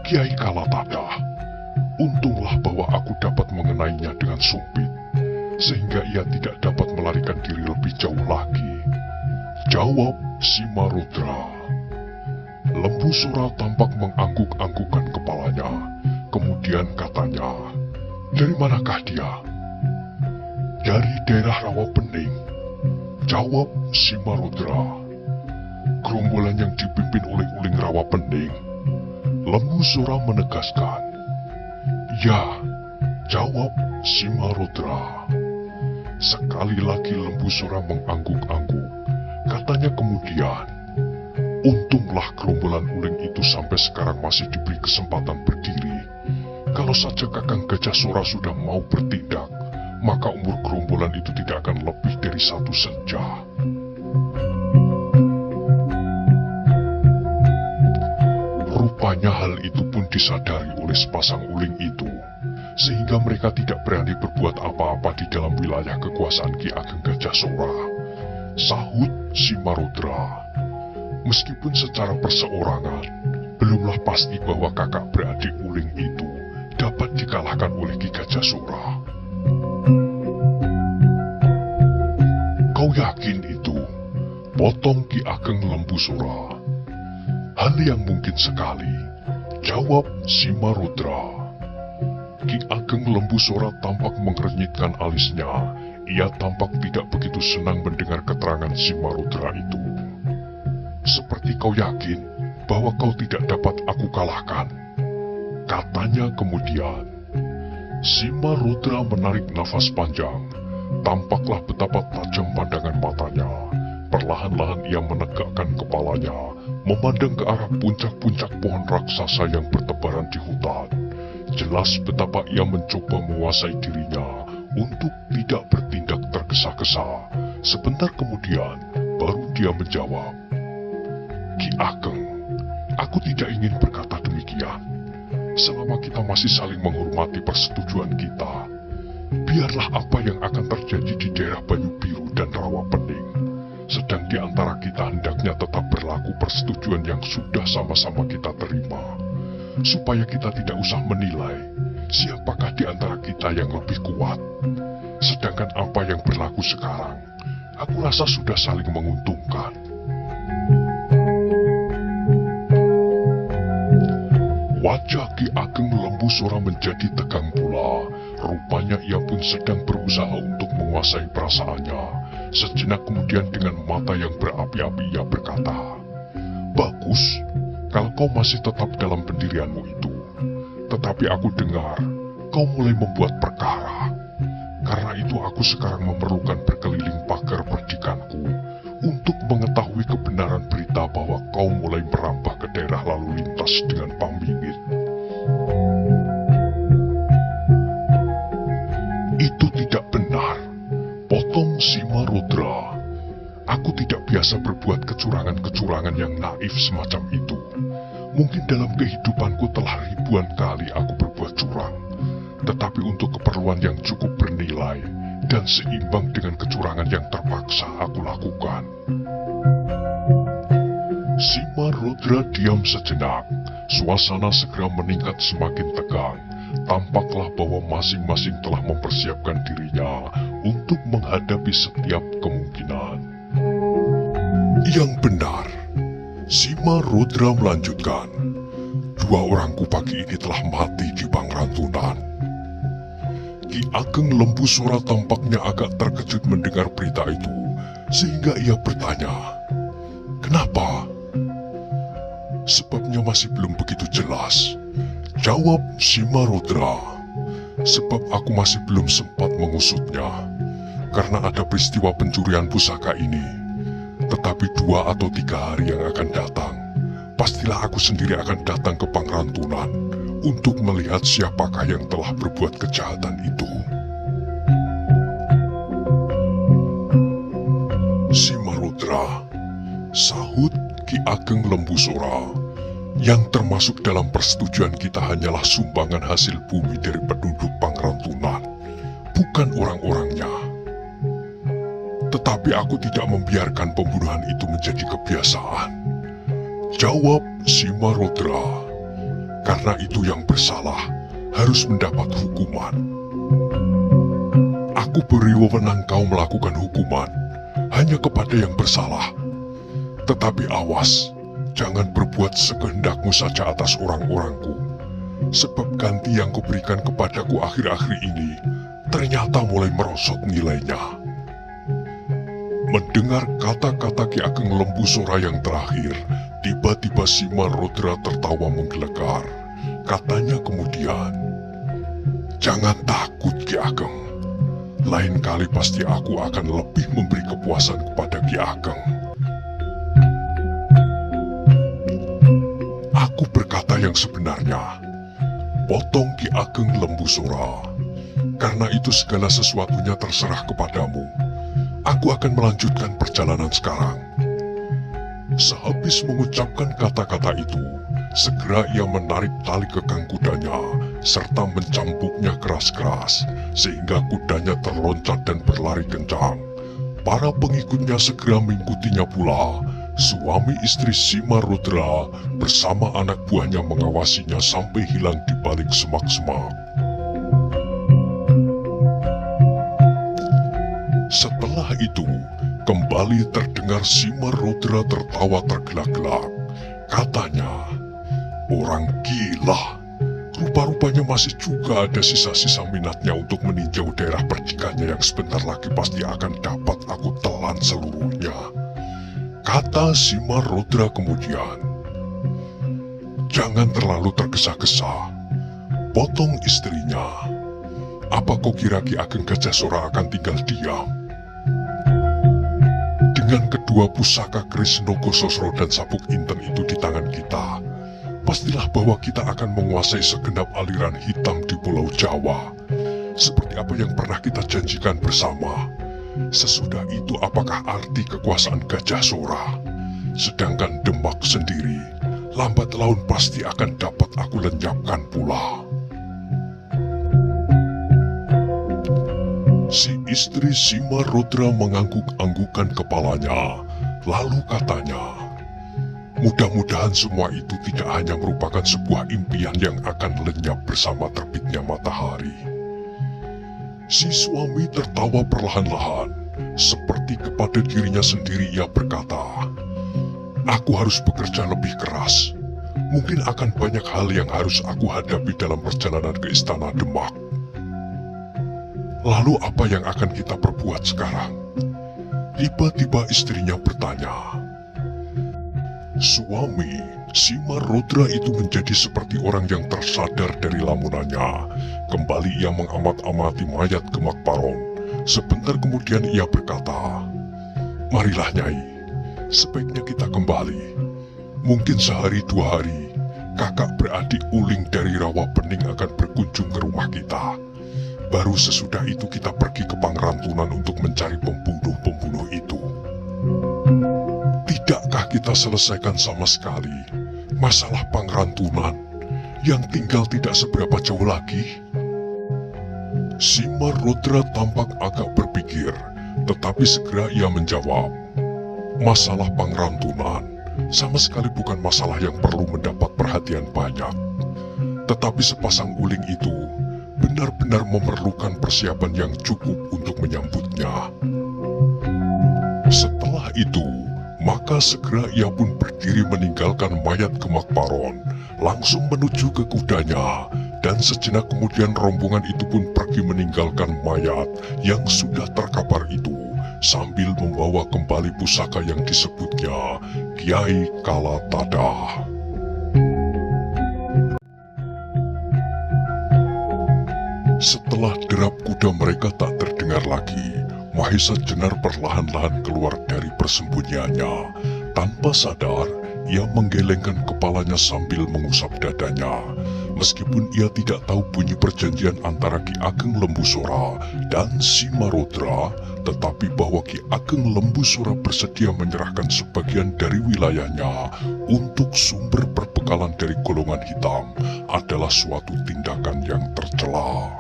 Kiai Kalatada. Untunglah bahwa aku dapat mengenainya dengan sumpit, sehingga ia tidak dapat melarikan diri lebih jauh lagi," jawab Sima Rudra. Lembu Sora tampak mengangguk-anggukkan kepalanya. Kemudian katanya, "Dari manakah dia?" "Dari daerah Rawa Bening," jawab Sima Rudra. "Gerombolan yang dipimpin oleh Uling Rawa Bening?" Lembu Sora menegaskan. "Ya," jawab Sima Rudra. Sekali lagi Lembu Sora mengangguk-angguk. Katanya kemudian, "Untunglah gerombolan Uling itu sampai sekarang masih diberi kesempatan berdiri. Kalau saja Kakang Gajah Sora sudah mau bertindak, maka umur gerombolan itu tidak akan lebih dari 1 senja." Rupanya hal itu pun disadari oleh sepasang Uling itu, sehingga mereka tidak berani berbuat apa-apa di dalam wilayah kekuasaan Ki Ageng Gajah Sora. Sahut Sima Rudra, "Meskipun secara perseorangan, belumlah pasti bahwa kakak beradik Uling itu dapat dikalahkan oleh Ki Gajah Sora." "Kau yakin itu?" potong Ki Ageng Lembu Sora. "Hal yang mungkin sekali," jawab Sima Rudra. Ki Ageng Lembu Sora tampak mengernyitkan alisnya. Ia tampak tidak begitu senang mendengar keterangan si Marudra itu. "Seperti kau yakin bahwa kau tidak dapat aku kalahkan," katanya kemudian. Si Marudra menarik nafas panjang. Tampaklah betapa tajam pandangan matanya. Perlahan-lahan ia menegakkan kepalanya, memandang ke arah puncak-puncak pohon raksasa yang bertebaran di hutan. Jelas betapa ia mencoba menguasai dirinya untuk tidak bertindak tergesa-gesa. Sebentar kemudian, baru dia menjawab, "Ki Ageng, aku tidak ingin berkata demikian. Selama kita masih saling menghormati persetujuan kita, biarlah apa yang akan terjadi di daerah Banyu Biru dan Rawa Pening. Sedang di antara kita hendaknya tetap berlaku persetujuan yang sudah sama-sama kita terima, supaya kita tidak usah menilai siapakah di antara kita yang lebih kuat. Sedangkan apa yang berlaku sekarang, aku rasa sudah saling menguntungkan." Wajah Ki Ageng Lembu Sora menjadi tegang pula. Rupanya ia pun sedang berusaha untuk menguasai perasaannya. Sejenak kemudian dengan mata yang berapi-api ia berkata, "Bagus, kalau kau masih tetap dalam pendirianmu itu. Tetapi aku dengar, kau mulai membuat perkara. Karena itu aku sekarang memerlukan berkeliling pagar perdikanku untuk mengetahui kebenaran berita bahwa kau mulai merambah ke daerah lalu lintas dengan pambingit." "Itu tidak benar," potong si Marudra. "Aku tidak biasa berbuat kecurangan-kecurangan yang naif semacam itu. Mungkin dalam kehidupanku telah ribuan kali aku berbuat curang, tetapi untuk keperluan yang cukup bernilai dan seimbang dengan kecurangan yang terpaksa aku lakukan." Si Marudra diam sejenak. Suasana segera meningkat semakin tegang. Tampaklah bahwa masing-masing telah mempersiapkan dirinya untuk menghadapi setiap kemungkinan. "Yang benar," si Marudra melanjutkan, "dua orangku pagi ini telah mati di Pangrantunan." Ki Ageng Lembu Sora tampaknya agak terkejut mendengar berita itu, sehingga ia bertanya, "Kenapa?" "Sebabnya masih belum begitu jelas," jawab si Marudra. "Sebab aku masih belum sempat mengusutnya, karena ada peristiwa pencurian pusaka ini. Tetapi 2 atau 3 hari yang akan datang, pastilah aku sendiri akan datang ke Pangrantunan untuk melihat siapakah yang telah berbuat kejahatan itu." "Si Marudra," sahut Ki Ageng Lembu Sora, "yang termasuk dalam persetujuan kita hanyalah sumbangan hasil bumi dari penduduk Pangrantunan, bukan orang-orangnya. Tetapi aku tidak membiarkan pembunuhan itu menjadi kebiasaan," jawab si Marudra. "Karena itu yang bersalah harus mendapat hukuman. Aku beri wewenang kau melakukan hukuman hanya kepada yang bersalah. Tetapi awas, jangan berbuat sekehendakmu saja atas orang-orangku, sebab ganti yang kuberikan kepadaku akhir-akhir ini ternyata mulai merosot nilainya." Mendengar kata-kata Ki Ageng Lembu Sora yang terakhir, tiba-tiba si Marudra tertawa menggelegar. Katanya kemudian, "Jangan takut Ki Ageng. Lain kali pasti aku akan lebih memberi kepuasan kepada Ki Ageng." "Aku berkata yang sebenarnya," potong Ki Ageng Lembu Sora. "Karena itu segala sesuatunya terserah kepadamu. Aku akan melanjutkan perjalanan sekarang." Sehabis mengucapkan kata-kata itu, segera ia menarik tali kekang kudanya, serta mencambuknya keras-keras, sehingga kudanya terloncat dan berlari kencang. Para pengikutnya segera mengikutinya pula. Suami istri si Marudra bersama anak buahnya mengawasinya sampai hilang di balik semak-semak. Setelah itu, kembali terdengar si Marudra tertawa tergelak-gelak. Katanya, "Orang gila, Rupa-rupanya masih juga ada sisa-sisa minatnya untuk meninjau daerah percikannya yang sebentar lagi pasti akan dapat aku telan seluruhnya, kata Simarodra kemudian. Jangan terlalu tergesa-gesa, potong istrinya. Apa kau kira Ki Ageng Gajah Sora akan tinggal diam? Dengan kedua pusaka keris Nogo Sosro dan Sabuk Inten itu di tangan kita, pastilah bahwa kita akan menguasai segenap aliran hitam di Pulau Jawa, seperti apa yang pernah kita janjikan bersama. Sesudah itu apakah arti kekuasaan Gajah Sora? Sedangkan Demak sendiri, lambat laun pasti akan dapat aku lenyapkan pula. Si istri Simarodra mengangguk-anggukan kepalanya, lalu katanya, mudah-mudahan semua itu tidak hanya merupakan sebuah impian yang akan lenyap bersama terbitnya matahari. Si suami tertawa perlahan-lahan, seperti kepada dirinya sendiri ia berkata, aku harus bekerja lebih keras. Mungkin akan banyak hal yang harus aku hadapi dalam perjalanan ke Istana Demak. Lalu apa yang akan kita perbuat sekarang? Tiba-tiba istrinya bertanya. Suami Simarodra itu menjadi seperti orang yang tersadar dari lamunannya. Kembali ia mengamat-amati mayat Gemak Paron. Sebentar kemudian ia berkata, marilah Nyai, sebaiknya kita kembali. Mungkin sehari dua hari, kakak beradik Uling dari Rawa Pening akan berkunjung ke rumah kita. Baru sesudah itu kita pergi ke Pangrantunan untuk mencari pembunuh-pembunuh itu. Tidakkah kita selesaikan sama sekali masalah Pangrantunan yang tinggal tidak seberapa jauh lagi? Simarodra tampak agak berpikir, tetapi segera ia menjawab, masalah Pangrantunan sama sekali bukan masalah yang perlu mendapat perhatian banyak. Tetapi sepasang uling itu benar-benar memerlukan persiapan yang cukup untuk menyambutnya. Setelah itu, maka segera ia pun berdiri meninggalkan mayat Gemak Paron, langsung menuju ke kudanya, dan sejenak kemudian rombongan itu pun pergi meninggalkan mayat yang sudah terkapar itu, sambil membawa kembali pusaka yang disebutnya Kiai Kalatada. Setelah derap kuda mereka tak terdengar lagi, Mahesa Jenar perlahan-lahan keluar dari persembunyiannya. Tanpa sadar, ia menggelengkan kepalanya sambil mengusap dadanya. Meskipun ia tidak tahu bunyi perjanjian antara Ki Ageng Lembusura dan Simarodra, tetapi bahwa Ki Ageng Lembusura bersedia menyerahkan sebagian dari wilayahnya untuk sumber perbekalan dari golongan hitam adalah suatu tindakan yang tercela.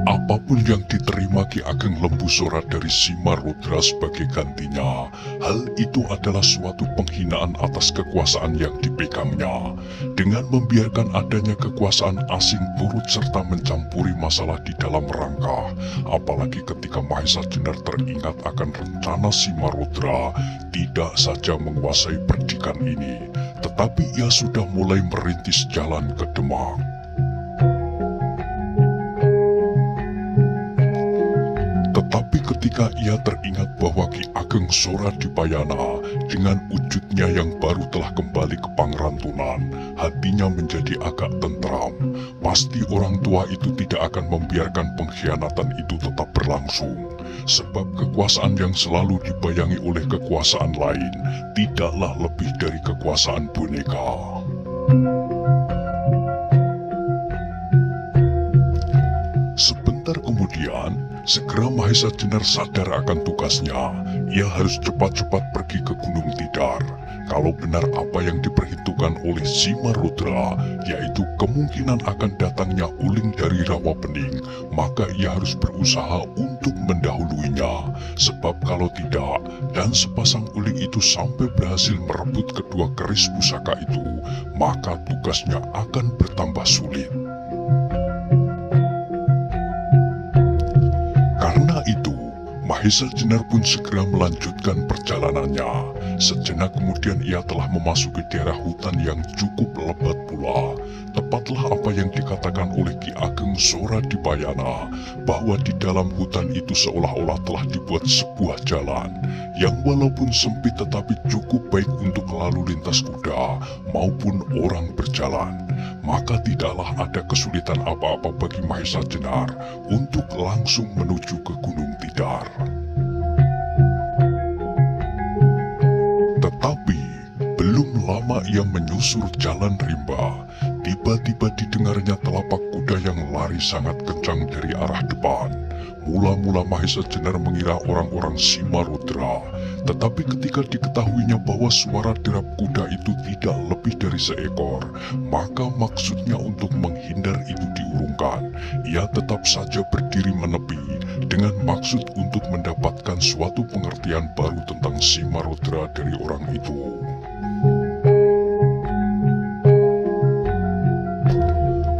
Apapun yang diterima Ki Ageng Lembusura dari Simarodra sebagai gantinya, hal itu adalah suatu penghinaan atas kekuasaan yang dipegangnya. Dengan membiarkan adanya kekuasaan asing turut serta mencampuri masalah di dalam rangka, apalagi ketika Mahesa Jenar teringat akan rencana Simarodra tidak saja menguasai perdikan ini, tetapi ia sudah mulai merintis jalan ke Demak. Tetapi ketika ia teringat bahwa Ki Ageng Sora Dipayana dengan wujudnya yang baru telah kembali ke Pangrantunan, hatinya menjadi agak tentram. Pasti orang tua itu tidak akan membiarkan pengkhianatan itu tetap berlangsung, sebab kekuasaan yang selalu dibayangi oleh kekuasaan lain tidaklah lebih dari kekuasaan boneka. Sebentar kemudian, segera Mahesa Jenar sadar akan tugasnya. Ia harus cepat-cepat pergi ke Gunung Tidar. Kalau benar apa yang diperhitungkan oleh Simarodra, yaitu kemungkinan akan datangnya Uling dari Rawa Pening, maka ia harus berusaha untuk mendahuluinya. Sebab kalau tidak, dan sepasang Uling itu sampai berhasil merebut kedua keris pusaka itu, maka tugasnya akan bertambah sulit. Karena itu, Mahesa Jenar pun segera melanjutkan perjalanannya. Sejenak kemudian ia telah memasuki daerah hutan yang cukup lebat pula. Tepatlah apa yang dikatakan oleh Ki Ageng Soradipayana, bahwa di dalam hutan itu seolah-olah telah dibuat sebuah jalan yang walaupun sempit tetapi cukup baik untuk lalu lintas kuda maupun orang berjalan. Maka tidaklah ada kesulitan apa-apa bagi Mahesa Jenar untuk langsung menuju ke Gunung Tidar. Tetapi belum lama ia menyusur jalan rimba, tiba-tiba didengarnya telapak kuda yang lari sangat kencang dari arah depan. Mula-mula Mahesa Jenar mengira orang-orang Simarudra, tetapi ketika diketahuinya bahwa suara derap kuda itu tidak lebih dari seekor, maka maksudnya untuk menghindar itu diurungkan. Ia tetap saja berdiri menepi dengan maksud untuk mendapatkan suatu pengertian baru tentang Simarudra dari orang itu.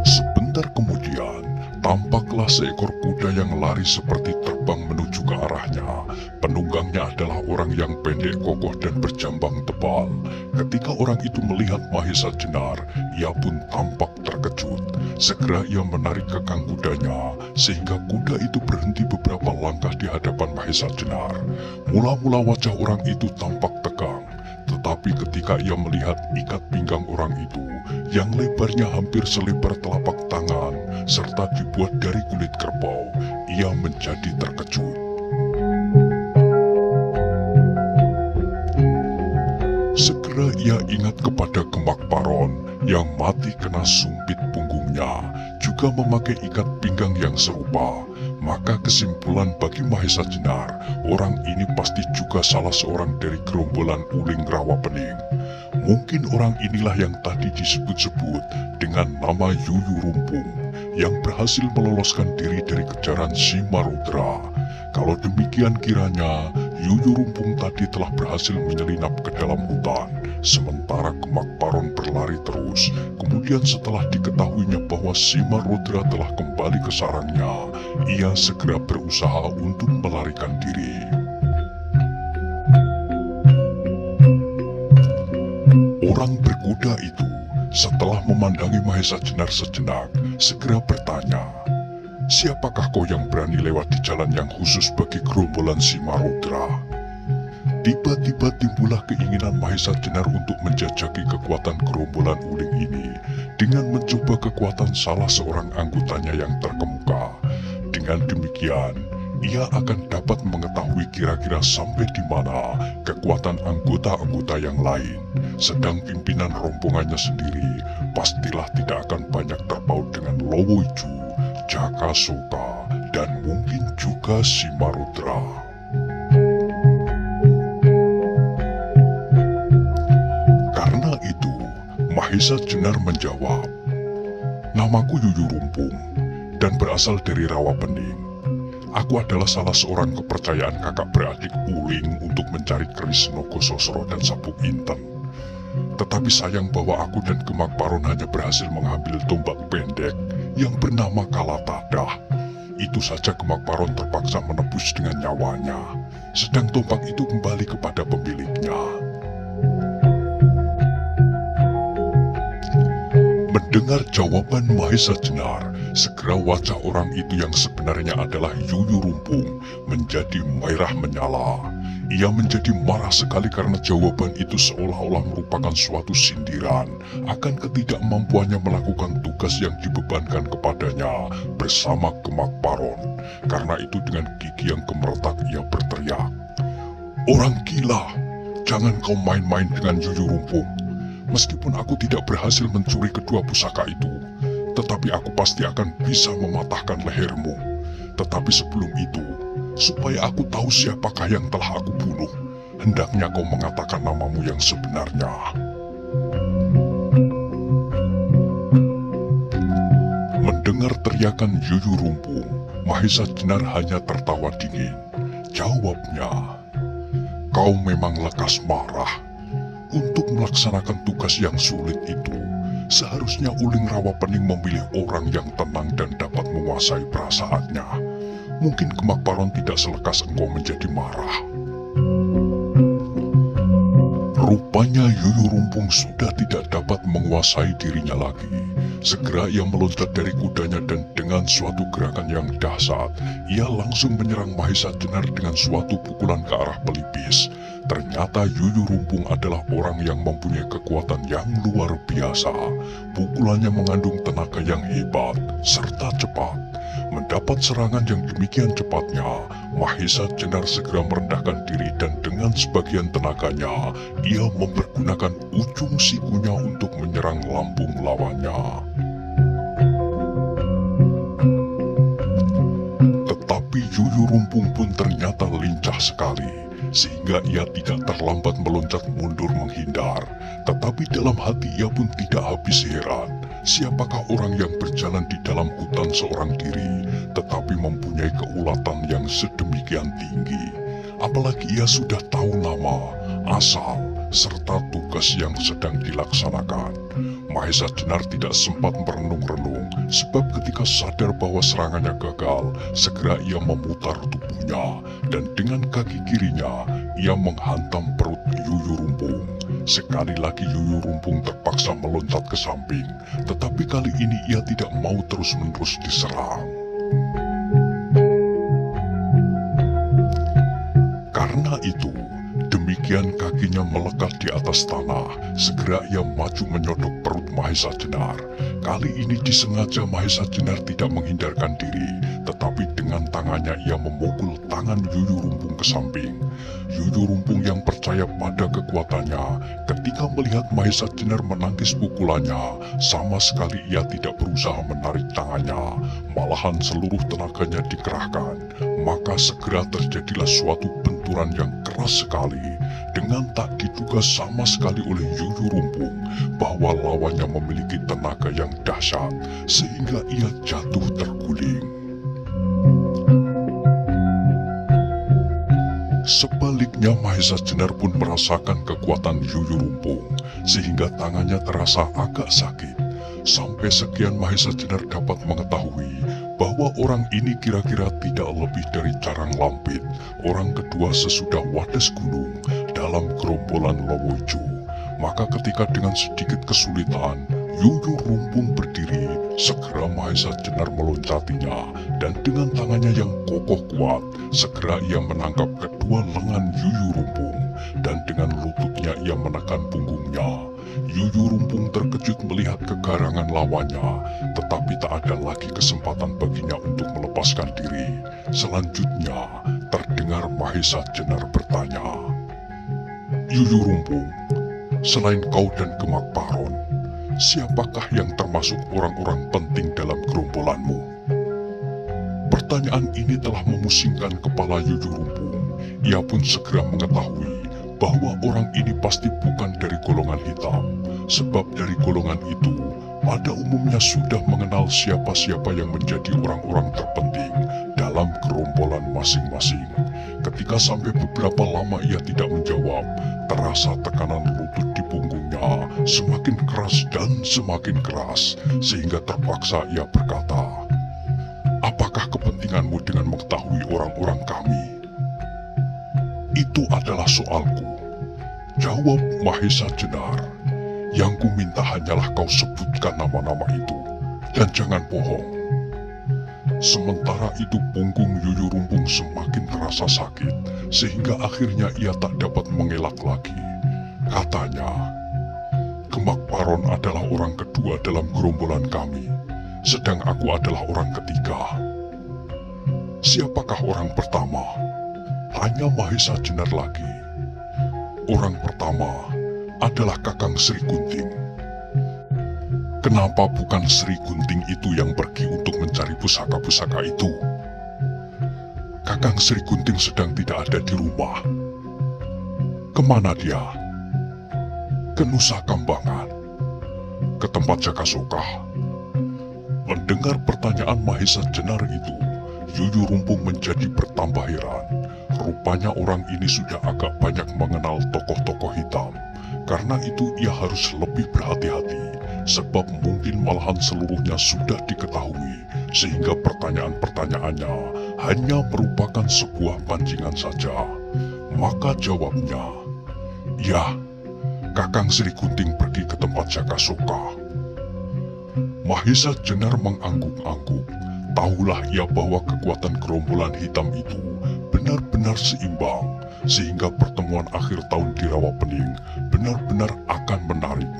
Sebentar kemudian, tampaklah seekor kuda yang lari seperti terbang menuju ke arahnya. Penunggangnya adalah orang yang pendek, kokoh, dan berjambang tebal. Ketika orang itu melihat Mahesa Jenar, ia pun tampak terkejut. Segera ia menarik kekang kudanya, sehingga kuda itu berhenti beberapa langkah di hadapan Mahesa Jenar. Mula-mula wajah orang itu tampak tegang. Tetapi ketika ia melihat ikat pinggang orang itu, yang lebarnya hampir selebar telapak tangan, serta dibuat dari kulit kerbau, ia menjadi terkejut. Segera ia ingat kepada Kemak Paron yang mati kena sumpit punggungnya, juga memakai ikat pinggang yang serupa. Maka kesimpulan bagi Mahesa Jenar, orang ini pasti juga salah seorang dari gerombolan Uling Rawapening. Mungkin orang inilah yang tadi disebut-sebut dengan nama Yuyu Rumpung, yang berhasil meloloskan diri dari kejaran Simarudra. Kalau demikian kiranya, Yuyu Rumpung tadi telah berhasil menyelinap ke dalam hutan, sementara Kemak Paron berlari terus. Kemudian setelah diketahuinya bahwa Simarudra telah kembali ke sarangnya, ia segera berusaha untuk melarikan diri. Orang berkuda itu, setelah memandangi Mahesa Jenar sejenak, segera bertanya, "Siapakah kau yang berani lewat di jalan yang khusus bagi gerombolan Simarudra?" Tiba-tiba timbullah keinginan Mahesa Jenar untuk menjajaki kekuatan gerombolan Uling ini dengan mencoba kekuatan salah seorang anggotanya yang terkemuka. Dengan demikian, ia akan dapat mengetahui kira-kira sampai di mana kekuatan anggota-anggota yang lain. Sedang pimpinan rombongannya sendiri pastilah tidak akan banyak terpaut dengan Lowoiju, Jakasoka, dan mungkin juga Simarudra. Karena itu, Mahesa Jenar menjawab, "Namaku Yuyu Rumpung dan berasal dari Rawapening. Aku adalah salah seorang kepercayaan kakak beradik Uling untuk mencari keris Nogososro dan Sabuk Inten. Tetapi sayang bahwa aku dan Kemak Paron hanya berhasil mengambil tombak pendek yang bernama Kalatadah. Itu saja Kemak Paron terpaksa menebus dengan nyawanya, sedang tombak itu kembali kepada pemiliknya." Mendengar jawaban Mahesa Jenar, segera wajah orang itu yang sebenarnya adalah Yuyu Rumpung menjadi merah menyala. Ia menjadi marah sekali karena jawaban itu seolah-olah merupakan suatu sindiran akan ketidakmampuannya melakukan tugas yang dibebankan kepadanya bersama Kemak Paron. Karena itu dengan gigi yang gemeretak ia berteriak, "Orang gila, jangan kau main-main dengan Yuyu Rumpung. Meskipun aku tidak berhasil mencuri kedua pusaka itu, tetapi aku pasti akan bisa mematahkan lehermu. Tetapi sebelum itu, supaya aku tahu siapakah yang telah aku bunuh, hendaknya kau mengatakan namamu yang sebenarnya." Mendengar teriakan Yuyu Rumpung, Mahesa Jenar hanya tertawa dingin. Jawabnya, "Kau memang lekas marah. Untuk melaksanakan tugas yang sulit itu, seharusnya Uling Rawapening memilih orang yang tenang dan dapat menguasai perasaannya. Mungkin Kemak Paron tidak selekas engkau menjadi marah. Rupanya Yuyu Rumpung sudah tidak dapat menguasai dirinya lagi. Segera ia meloncat dari kudanya dan dengan suatu gerakan yang dahsyat, ia langsung menyerang Mahesa Jenar dengan suatu pukulan ke arah pelipis. Ternyata Yuyu Rumpung adalah orang yang mempunyai kekuatan yang luar biasa. Pukulannya mengandung tenaga yang hebat serta cepat. Mendapat serangan yang demikian cepatnya, Mahesa Jenar segera merendahkan diri dan dengan sebagian tenaganya, ia mempergunakan ujung sikunya untuk menyerang lambung lawannya. Tetapi Yuyu Rumpung pun ternyata lincah sekali, sehingga ia tidak terlambat meloncat mundur menghindar. Tetapi dalam hati ia pun tidak habis heran. Siapakah orang yang berjalan di dalam hutan seorang diri, tetapi mempunyai keulatan yang sedemikian tinggi? Apalagi ia sudah tahu nama, asal, serta tugas yang sedang dilaksanakan. Mahesa Jenar tidak sempat merenung-renung, sebab ketika sadar bahwa serangannya gagal, segera ia memutar tubuhnya, dan dengan kaki kirinya, ia menghantam perut Yuyu Rumpung. Sekali lagi Yuyu Rumpung terpaksa meloncat ke samping, tetapi kali ini ia tidak mau terus-menerus diserang. Karena itu, demikian kakinya melekat di atas tanah, segera ia maju menyodok perut Mahesa Jenar. Kali ini disengaja Mahesa Jenar tidak menghindarkan diri, tetapi dengan tangannya ia memukul tangan Yuyu Rumpung ke samping. Yuyu Rumpung yang percaya pada kekuatannya, ketika melihat Mahesa Jenar menangkis pukulannya, sama sekali ia tidak berusaha menarik tangannya, malahan seluruh tenaganya dikerahkan. Maka segera terjadilah suatu benturan yang keras sekali, dengan tak diduga sama sekali oleh Yuyu Rumpung bahwa lawannya memiliki tenaga yang dahsyat, sehingga ia jatuh terguling. Sebaliknya Mahesa Jenar pun merasakan kekuatan Yuyu Rumpung, sehingga tangannya terasa agak sakit. Sampai sekian Mahesa Jenar dapat mengetahui bahwa orang ini kira-kira tidak lebih dari Carang Lampit, orang kedua sesudah Wades Gunung dalam gerombolan Lowojo. Maka ketika dengan sedikit kesulitan, Yuyu Rumpung berdiri, segera Mahesa Jenar meloncatinya, dan dengan tangannya yang kokoh kuat, segera ia menangkap kedua lengan Yuyu Rumpung, dan dengan lututnya ia menekan punggungnya. Yuyu Rumpung terkejut melihat kegarangan lawannya, tetapi tak ada lagi kesempatan baginya untuk melepaskan diri. Selanjutnya, terdengar Mahesa Jenar bertanya, "Yuyu Rumpung, selain kau dan Kemak Paron, siapakah yang termasuk orang-orang penting dalam gerombolanmu?" Pertanyaan ini telah memusingkan kepala Yuyu Rumpung. Ia pun segera mengetahui bahwa orang ini pasti bukan dari golongan hitam, sebab dari golongan itu pada umumnya sudah mengenal siapa-siapa yang menjadi orang-orang terpenting dalam gerombolan masing-masing. Ketika sampai beberapa lama ia tidak menjawab, terasa tekanan lutut di punggungnya semakin keras dan semakin keras, sehingga terpaksa ia berkata, "Apakah kepentinganmu dengan mengetahui orang-orang kami?" "Itu adalah soalku," jawab Mahesa Jenar. "Yang ku minta hanyalah kau sebutkan nama-nama itu, dan jangan bohong." Sementara itu punggung Yuyu Rumpung semakin terasa sakit, sehingga akhirnya ia tak dapat mengelak lagi. Katanya, "Kemak Paron adalah orang kedua dalam gerombolan kami, sedang aku adalah orang ketiga." "Siapakah orang pertama?" tanya Mahesa Jenar lagi. "Orang pertama adalah Kakang Sri Gunting." "Kenapa bukan Sri Gunting itu yang pergi untuk mencari pusaka-pusaka itu?" "Kakang Sri Gunting sedang tidak ada di rumah." "Kemana dia?" "Ke Nusa Kambangan, ke tempat Jaka Soka." Mendengar pertanyaan Mahesa Jenar itu, Yuyu Rumpung menjadi bertambah heran. Rupanya orang ini sudah agak banyak mengenal tokoh-tokoh hitam. Karena itu ia harus lebih berhati-hati, sebab mungkin malahan seluruhnya sudah diketahui, sehingga pertanyaan-pertanyaannya hanya merupakan sebuah pancingan saja? Maka jawabnya, "Ya, Kakang Sri Gunting pergi ke tempat Jagasoka." Mahesa Jenar mengangguk-angguk. Tahulah ia bahwa kekuatan gerombolan hitam itu benar-benar seimbang, sehingga pertemuan akhir tahun di Rawapening benar-benar akan menarik.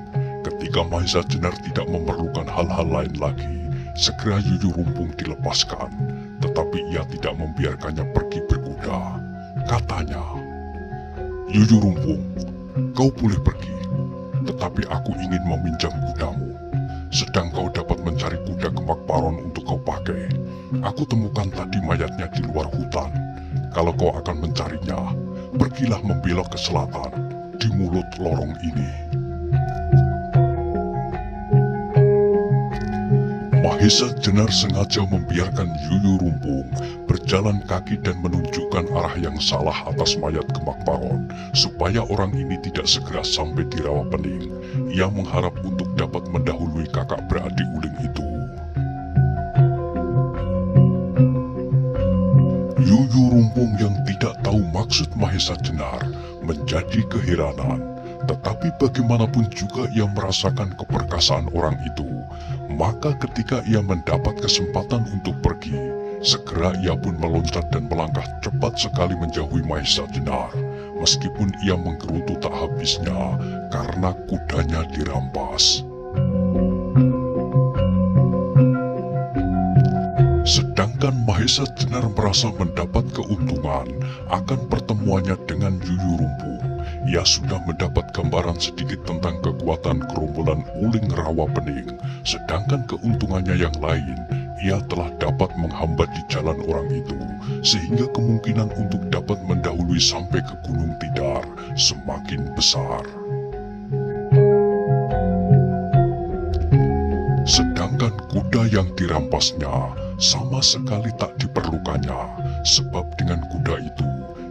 Ketika Mahesa Jenar tidak memerlukan hal-hal lain lagi, segera Yuyu Rumpung dilepaskan, tetapi ia tidak membiarkannya pergi berkuda. Katanya, "Yuyu Rumpung, kau boleh pergi, tetapi aku ingin meminjam kudamu. Sedang kau dapat mencari kuda Kemak Paron untuk kau pakai. Aku temukan tadi mayatnya di luar hutan. Kalau kau akan mencarinya, pergilah membelok ke selatan, di mulut lorong ini." Mahesa Jenar sengaja membiarkan Yuyu Rumpung berjalan kaki dan menunjukkan arah yang salah atas mayat Kemak Paron, supaya orang ini tidak segera sampai di Rawapening. Ia mengharap untuk dapat mendahului kakak beradik Uling itu. Yuyu Rumpung yang tidak tahu maksud Mahesa Jenar menjadi keheranan, tetapi bagaimanapun juga ia merasakan keperkasaan orang itu. Maka ketika ia mendapat kesempatan untuk pergi, segera ia pun meloncat dan melangkah cepat sekali menjauhi Mahesa Jenar, meskipun ia menggerutu tak habisnya karena kudanya dirampas. Sedangkan Mahesa Jenar merasa mendapat keuntungan akan pertemuannya dengan Yuyu Rumpung. Ia sudah mendapat gambaran sedikit tentang kekuatan gerombolan Uling Rawapening, sedangkan keuntungannya yang lain, ia telah dapat menghambat di jalan orang itu, sehingga kemungkinan untuk dapat mendahului sampai ke Gunung Tidar semakin besar. Sedangkan kuda yang dirampasnya sama sekali tak diperlukannya, sebab dengan kuda itu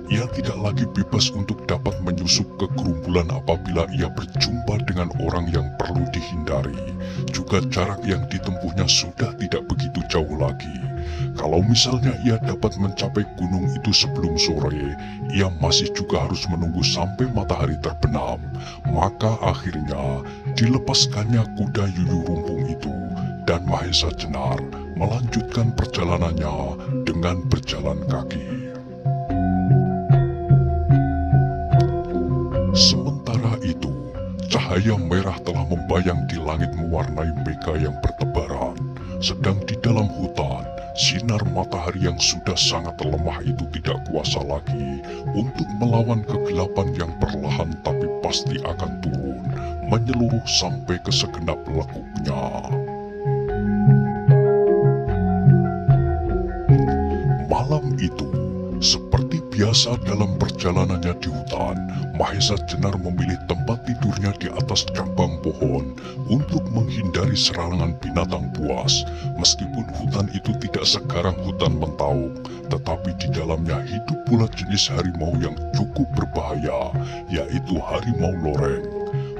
ia tidak lagi bebas untuk dapat menyusup ke gerombolan apabila ia berjumpa dengan orang yang perlu dihindari. Juga jarak yang ditempuhnya sudah tidak begitu jauh lagi. Kalau misalnya ia dapat mencapai gunung itu sebelum sore, ia masih juga harus menunggu sampai matahari terbenam. Maka akhirnya dilepaskannya kuda Yuyu Rumpung itu, dan Mahesa Jenar melanjutkan perjalanannya dengan berjalan kaki. Sementara itu, cahaya merah telah membayang di langit mewarnai mega yang bertebaran. Sedang di dalam hutan, sinar matahari yang sudah sangat lemah itu tidak kuasa lagi untuk melawan kegelapan yang perlahan tapi pasti akan turun, menyeluruh sampai ke segenap lekuknya. Malam itu, seperti biasa dalam perjalanannya di hutan, Mahesa Jenar memilih tempat tidurnya di atas cabang pohon untuk menghindari serangan binatang buas. Meskipun hutan itu tidak segarang hutan Mentauk, tetapi di dalamnya hidup pula jenis harimau yang cukup berbahaya, yaitu harimau loreng.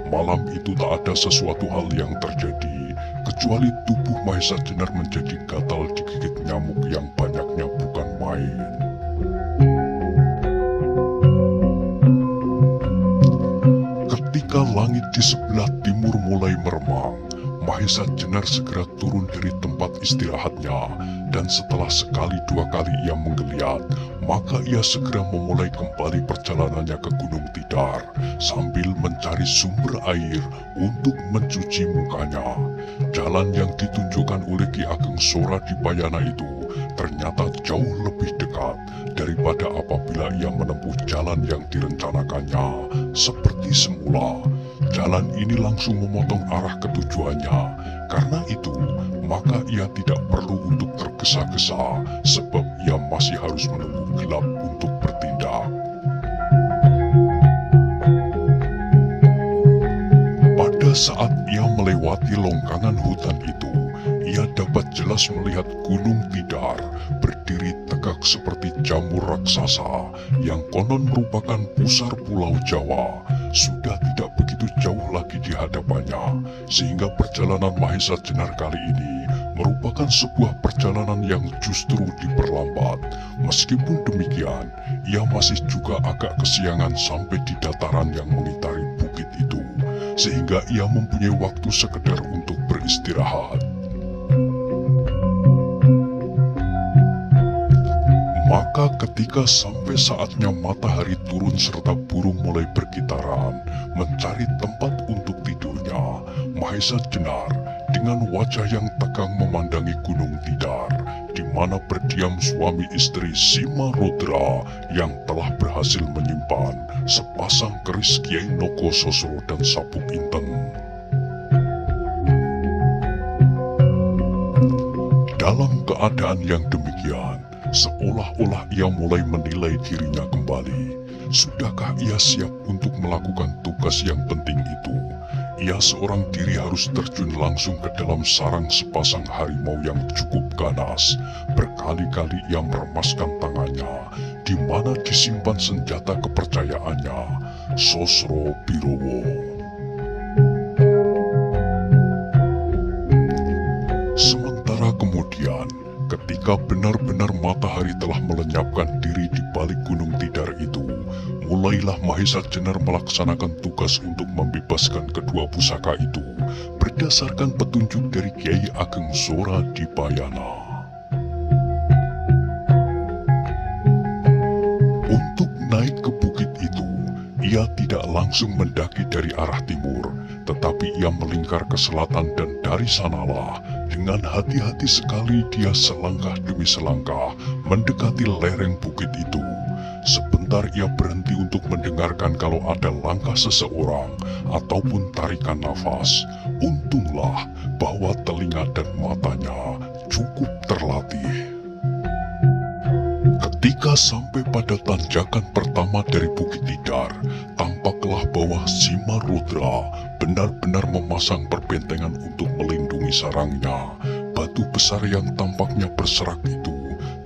Malam itu tak ada sesuatu hal yang terjadi, kecuali tubuh Mahesa Jenar menjadi gatal digigit nyamuk yang banyaknya bukan main. Ketika langit di sebelah timur mulai meremang, Mahesa Jenar segera turun dari tempat istirahatnya, dan setelah sekali dua kali ia menggeliat, maka ia segera memulai kembali perjalanannya ke Gunung Tidar, sambil mencari sumber air untuk mencuci mukanya. Jalan yang ditunjukkan oleh Ki Ageng Sora di Bayana itu ternyata jauh lebih dekat daripada apabila ia menempuh jalan yang direncanakannya. Seperti semula, jalan ini langsung memotong arah ketujuannya. Karena itu, maka ia tidak perlu untuk tergesa-gesa, sebab ia masih harus menunggu gelap untuk bertindak. Pada saat ia melewati longgangan hutan itu, ia dapat jelas melihat Gunung Tidar berdiri tegak seperti jamur raksasa yang konon merupakan pusar pulau Jawa. Sudah tidak begitu jauh lagi di hadapannya, sehingga perjalanan Mahesa Jenar kali ini merupakan sebuah perjalanan yang justru diperlambat. Meskipun demikian, ia masih juga agak kesiangan sampai di dataran yang mengitari bukit itu, sehingga ia mempunyai waktu sekedar untuk beristirahat. Maka ketika sampai saatnya matahari turun serta burung mulai bergitaran mencari tempat untuk tidurnya, Mahesa Jenar dengan wajah yang tegang memandangi Gunung Tidar, di mana berdiam suami istri Sima Rodra yang telah berhasil menyimpan sepasang keris Kiai Noko Sosro dan Sabuk Inten. Dalam keadaan yang demikian, seolah-olah ia mulai menilai dirinya kembali. Sudahkah ia siap untuk melakukan tugas yang penting itu? Ia seorang diri harus terjun langsung ke dalam sarang sepasang harimau yang cukup ganas. Berkali-kali ia meremaskan tangannya, di mana disimpan senjata kepercayaannya, Sosro Birowo. Sementara kemudian, ketika benar-benar matahari telah melenyapkan diri di balik Gunung Tidar itu, mulailah Mahesa Jenar melaksanakan tugas untuk membebaskan kedua pusaka itu berdasarkan petunjuk dari Kiai Ageng Sora Dipayana. Untuk naik ke bukit itu, ia tidak langsung mendaki dari arah timur, tetapi ia melingkar ke selatan dan dari sanalah dengan hati-hati sekali dia selangkah demi selangkah mendekati lereng bukit itu. Sebentar ia berhenti untuk mendengarkan kalau ada langkah seseorang ataupun tarikan nafas. Untunglah bahwa telinga dan matanya cukup terlatih. Ketika sampai pada tanjakan pertama dari Bukit Tidar, tampaklah bahwa Sima Rodra benar-benar memasang perbentengan untuk melindungi sarangnya. Batu besar yang tampaknya berserak itu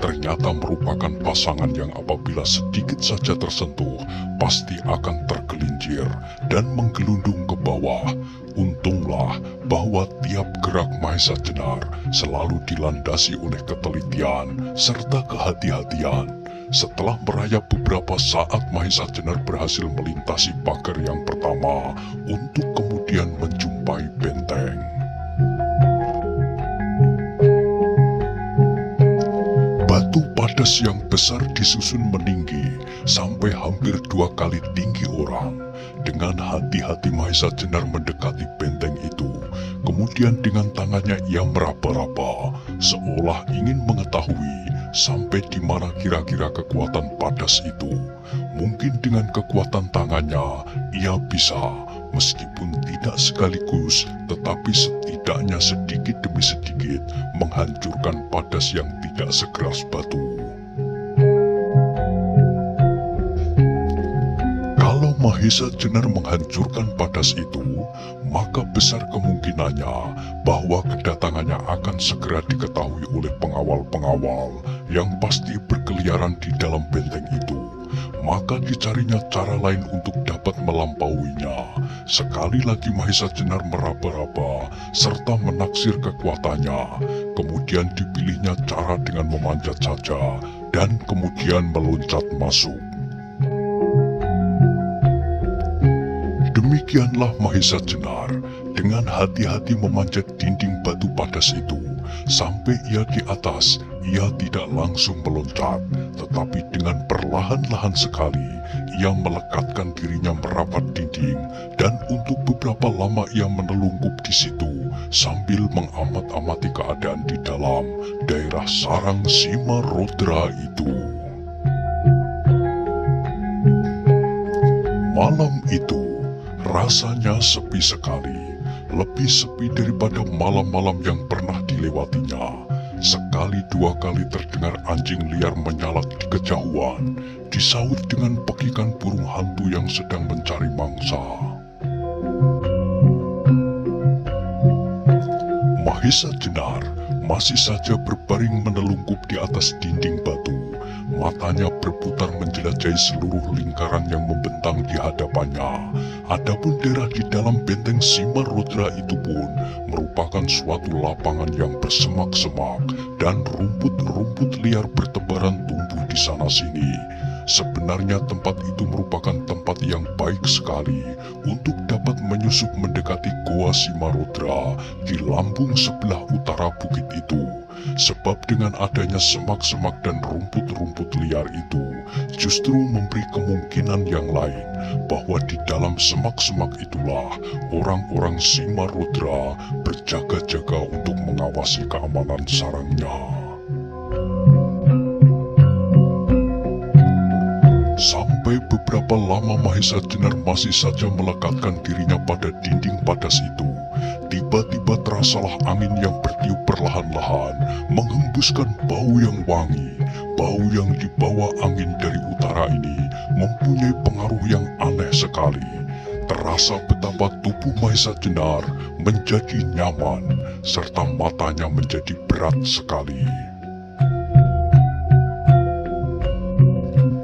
ternyata merupakan pasangan yang apabila sedikit saja tersentuh, pasti akan tergelincir dan menggelundung ke bawah. Untunglah bahwa tiap gerak Mahesa Jenar selalu dilandasi oleh ketelitian serta kehati-hatian. Setelah merayap beberapa saat, Mahesa Jenar berhasil melintasi pagar yang pertama untuk kemudian menjumpai benteng. Batu padas yang besar disusun meninggi sampai hampir 2 kali tinggi orang. Dengan hati-hati Mahesa Jenar mendekati benteng itu. Kemudian dengan tangannya ia meraba-raba, seolah ingin mengetahui sampai di mana kira-kira kekuatan padas itu. Mungkin dengan kekuatan tangannya ia bisa, meskipun tidak sekaligus, tetapi setidaknya sedikit demi sedikit menghancurkan padas yang tidak sekeras batu. Kalau Mahesa Jenar menghancurkan padas itu, maka besar kemungkinannya bahwa kedatangannya akan segera diketahui oleh pengawal-pengawal yang pasti berkeliaran di dalam benteng itu. Maka dicarinya cara lain untuk dapat melampauinya. Sekali lagi Mahesa Jenar meraba-raba serta menaksir kekuatannya. Kemudian dipilihnya cara dengan memanjat saja dan kemudian meloncat masuk. Demikianlah Mahesa Jenar dengan hati-hati memanjat dinding batu padas itu. Sampai ia di atas, ia tidak langsung meloncat, tetapi dengan perlahan-lahan sekali ia melekatkan dirinya merapat dinding, dan untuk beberapa lama ia menelungkup di situ sambil mengamat-amati keadaan di dalam daerah sarang Sima Rodra itu. Malam itu rasanya sepi sekali, lebih sepi daripada malam-malam yang pernah dilewatinya. Sekali dua kali terdengar anjing liar menyalak di kejauhan, disaut dengan pekikan burung hantu yang sedang mencari mangsa. Mahesa Jenar masih saja berbaring menelungkup di atas dinding batu. matanya berputar menjelajahi seluruh lingkaran yang membentang di hadapannya. Adapun daerah di dalam benteng Simarodra itu pun merupakan suatu lapangan yang bersemak-semak dan rumput-rumput liar bertebaran tumbuh di sana-sini. Sebenarnya tempat itu merupakan tempat yang baik sekali untuk dapat menyusup mendekati Goa Simarodra di lambung sebelah utara bukit itu. Sebab dengan adanya semak-semak dan rumput-rumput liar itu justru memberi kemungkinan yang lain bahwa di dalam semak-semak itulah orang-orang Simarodra berjaga-jaga untuk mengawasi keamanan sarangnya. Sampai beberapa lama Mahesa Jenar masih saja melekatkan dirinya pada dinding padas itu. Tiba-tiba terasalah angin yang bertiup perlahan-lahan menghembuskan bau yang wangi. Bau yang dibawa angin dari utara ini mempunyai pengaruh yang aneh sekali. Terasa betapa tubuh Mahesa Jenar menjadi nyaman serta matanya menjadi berat sekali.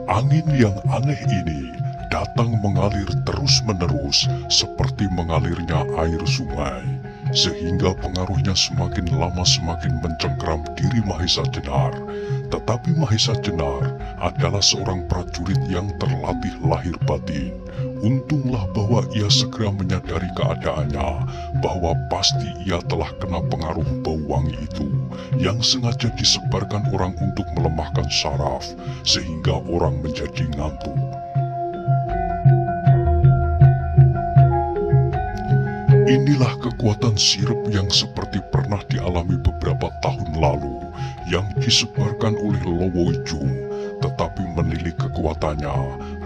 Angin yang aneh ini datang mengalir terus-menerus seperti mengalirnya air sungai, sehingga pengaruhnya semakin lama semakin mencengkeram diri Mahesa Jenar. Tetapi Mahesa Jenar adalah seorang prajurit yang terlatih lahir batin. Untunglah bahwa ia segera menyadari keadaannya, bahwa pasti ia telah kena pengaruh bau wangi itu yang sengaja disebarkan orang untuk melemahkan saraf, sehingga orang menjadi ngantuk. Inilah kekuatan sirup yang seperti pernah dialami beberapa tahun lalu, yang disebarkan oleh Lowo Ijung. Tetapi menilik kekuatannya,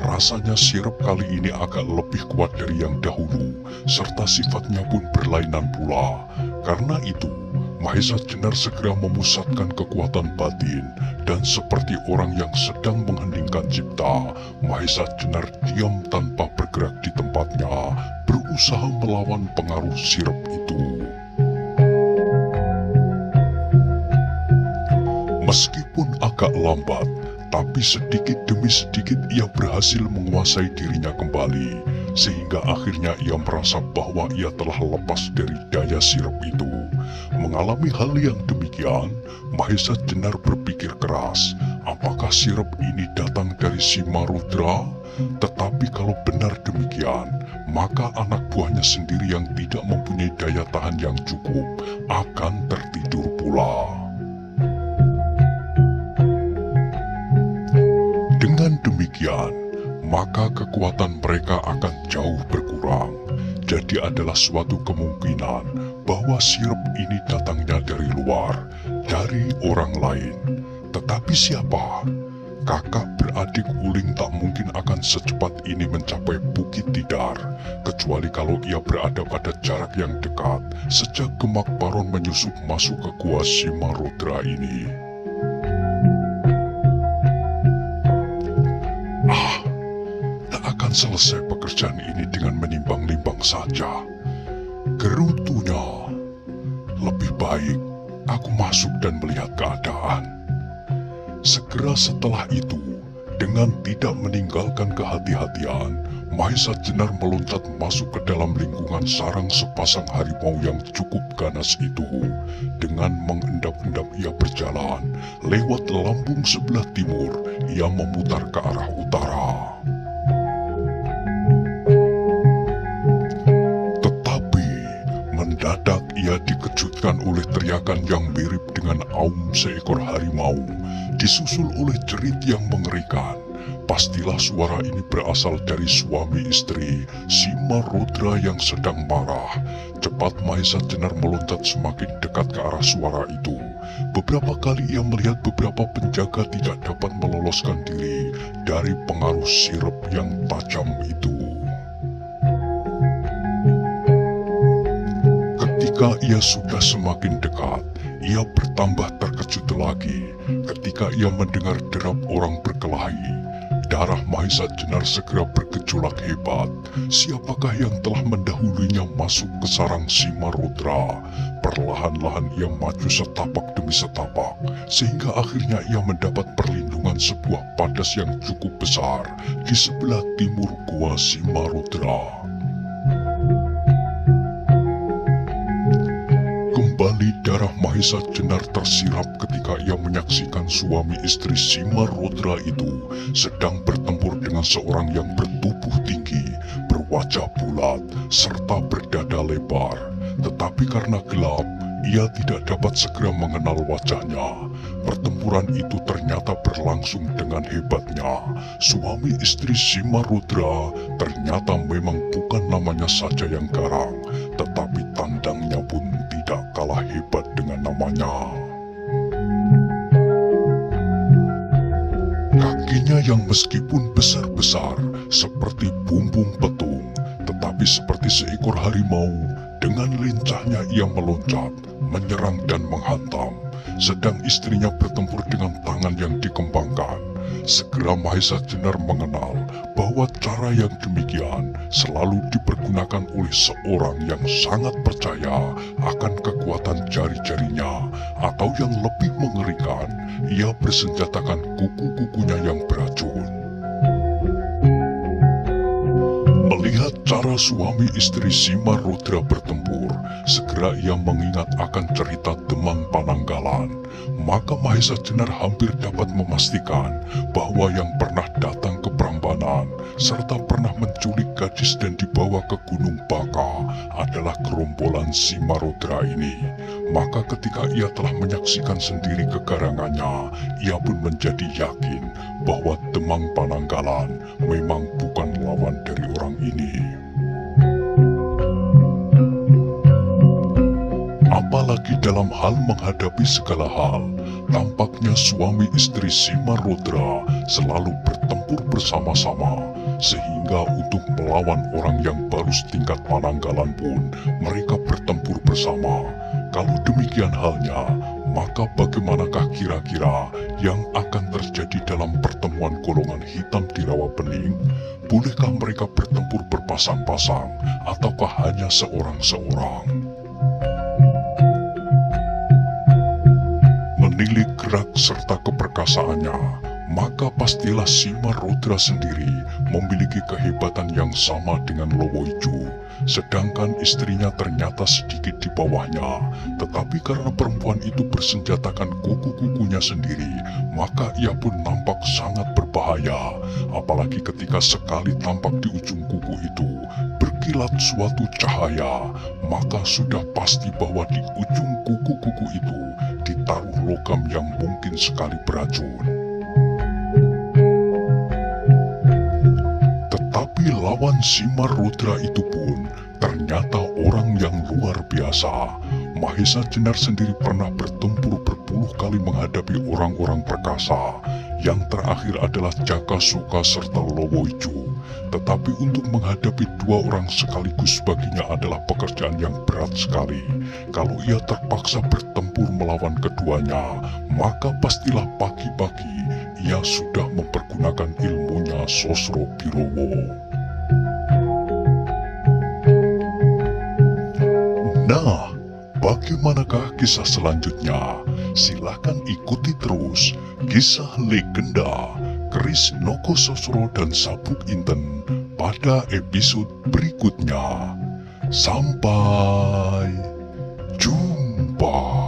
rasanya sirup kali ini agak lebih kuat dari yang dahulu, serta sifatnya pun berlainan pula. Karena itu, Mahesa Jenar segera memusatkan kekuatan batin, dan seperti orang yang sedang mengheningkan cipta, Mahesa Jenar diam tanpa bergerak di tempatnya, berusaha melawan pengaruh sirup itu. Meskipun agak lambat, tapi sedikit demi sedikit ia berhasil menguasai dirinya kembali, sehingga akhirnya ia merasa bahwa ia telah lepas dari daya sirup itu. Mengalami hal yang demikian, Mahesa Jenar berpikir keras, apakah sirup ini datang dari Simarodra? Tetapi kalau benar demikian, maka anak buahnya sendiri yang tidak mempunyai daya tahan yang cukup akan tertidur pula. Dengan demikian, maka kekuatan mereka akan jauh berkurang. Jadi adalah suatu kemungkinan bahwa sirup ini datangnya dari luar, dari orang lain. Tetapi siapa? Kakak beradik Wuling tak mungkin akan secepat ini mencapai Bukit Tidar, kecuali kalau ia berada pada jarak yang dekat sejak Gemak Paron menyusup masuk ke Gua Simarodra ini. Tak akan selesai pekerjaan ini dengan menimbang-nimbang saja. Gerutunya, lebih baik aku masuk dan melihat keadaan. Segera setelah itu, dengan tidak meninggalkan kehati-hatian, Mahesa Jenar meloncat masuk ke dalam lingkungan sarang sepasang harimau yang cukup ganas itu. Dengan mengendap-endap ia berjalan, lewat lambung sebelah timur, ia memutar ke arah utara. Tetapi, mendadak ia dikejutkan oleh teriakan yang mirip dengan aum seekor harimau, disusul oleh jerit yang mengerikan. Pastilah suara ini berasal dari suami istri Simarodra yang sedang marah. Cepat Mahesa Jenar meloncat semakin dekat ke arah suara itu. Beberapa kali ia melihat beberapa penjaga tidak dapat meloloskan diri dari pengaruh sirup yang tajam itu. Ketika ia sudah semakin dekat, ia bertambah terkejut lagi ketika ia mendengar derap orang berkelahi. darah Mahesa Jenar segera bergejolak hebat. Siapakah yang telah mendahulunya masuk ke sarang Simarudra? Perlahan-lahan ia maju setapak demi setapak, sehingga akhirnya ia mendapat perlindungan sebuah padas yang cukup besar di sebelah timur gua Simarudra. Kembali darah Mahesa Jenar tersiram ketika ia menyaksikan suami istri Simarudra itu sedang bertempur dengan seorang yang bertubuh tinggi, berwajah bulat, serta berdada lebar. Tetapi karena gelap, ia tidak dapat segera mengenal wajahnya. Pertempuran itu ternyata berlangsung dengan hebatnya. Suami istri Simarudra ternyata memang bukan namanya saja yang garang, tetapi tandangnya pun tidak kalah hebat dengan namanya. Kakinya yang meskipun besar-besar seperti bumbung petung, tetapi seperti seekor harimau, dengan lincahnya ia meloncat, menyerang dan menghantam. Sedang istrinya bertempur dengan tangan yang dikembangkan. Segera Mahesa Jenar mengenal bahwa cara yang demikian selalu dipergunakan oleh seorang yang sangat percaya akan kekuatan jari-jarinya, atau yang lebih mengerikan, ia bersenjatakan kuku-kukunya yang beracun. Melihat cara suami istri Simarudra bertempur, segera ia mengingat akan cerita Demang Pananggalan. Maka Mahesa Jenar hampir dapat memastikan bahwa yang pernah datang ke Prambanan serta pernah menculik gadis dan dibawa ke Gunung Baka adalah gerombolan Simarudra ini. Maka ketika ia telah menyaksikan sendiri kegarangannya, ia pun menjadi yakin bahwa Demang Pananggalan memang bukan lawan dari orang ini. Apalagi dalam hal menghadapi segala hal, tampaknya suami istri Simarudra selalu bertempur bersama-sama, sehingga untuk melawan orang yang baru setingkat Pananggalan pun mereka bertempur bersama. Kalau demikian halnya, maka bagaimanakah kira-kira yang akan terjadi dalam pertemuan golongan hitam di Rawapening? Bolehkah mereka bertempur berpasang-pasang, ataukah hanya seorang-seorang? Menilik gerak serta keperkasaannya, maka pastilah Simarudra sendiri memiliki kehebatan yang sama dengan Lowoijo. Sedangkan istrinya ternyata sedikit di bawahnya. Tetapi karena perempuan itu bersenjatakan kuku-kukunya sendiri, maka ia pun nampak sangat berbahaya. Apalagi ketika sekali tampak di ujung kuku itu berkilat suatu cahaya, maka sudah pasti bahwa di ujung kuku-kuku itu ditaruh logam yang mungkin sekali beracun. Tetapi lawan Simarudra itu pun ternyata orang yang luar biasa. Mahesa Jenar sendiri pernah bertempur berpuluh kali menghadapi orang-orang perkasa. Yang terakhir adalah Jakasuka serta Lowoijo. Tetapi untuk menghadapi dua orang sekaligus baginya adalah pekerjaan yang berat sekali. Kalau ia terpaksa bertempur melawan keduanya, maka pastilah pagi-pagi ia sudah mempergunakan ilmunya Sosro Birowo. Nah, bagaimanakah kisah selanjutnya? Silahkan ikuti terus kisah legenda Keris Nogososro dan Sabuk Inten pada episode berikutnya. Sampai jumpa.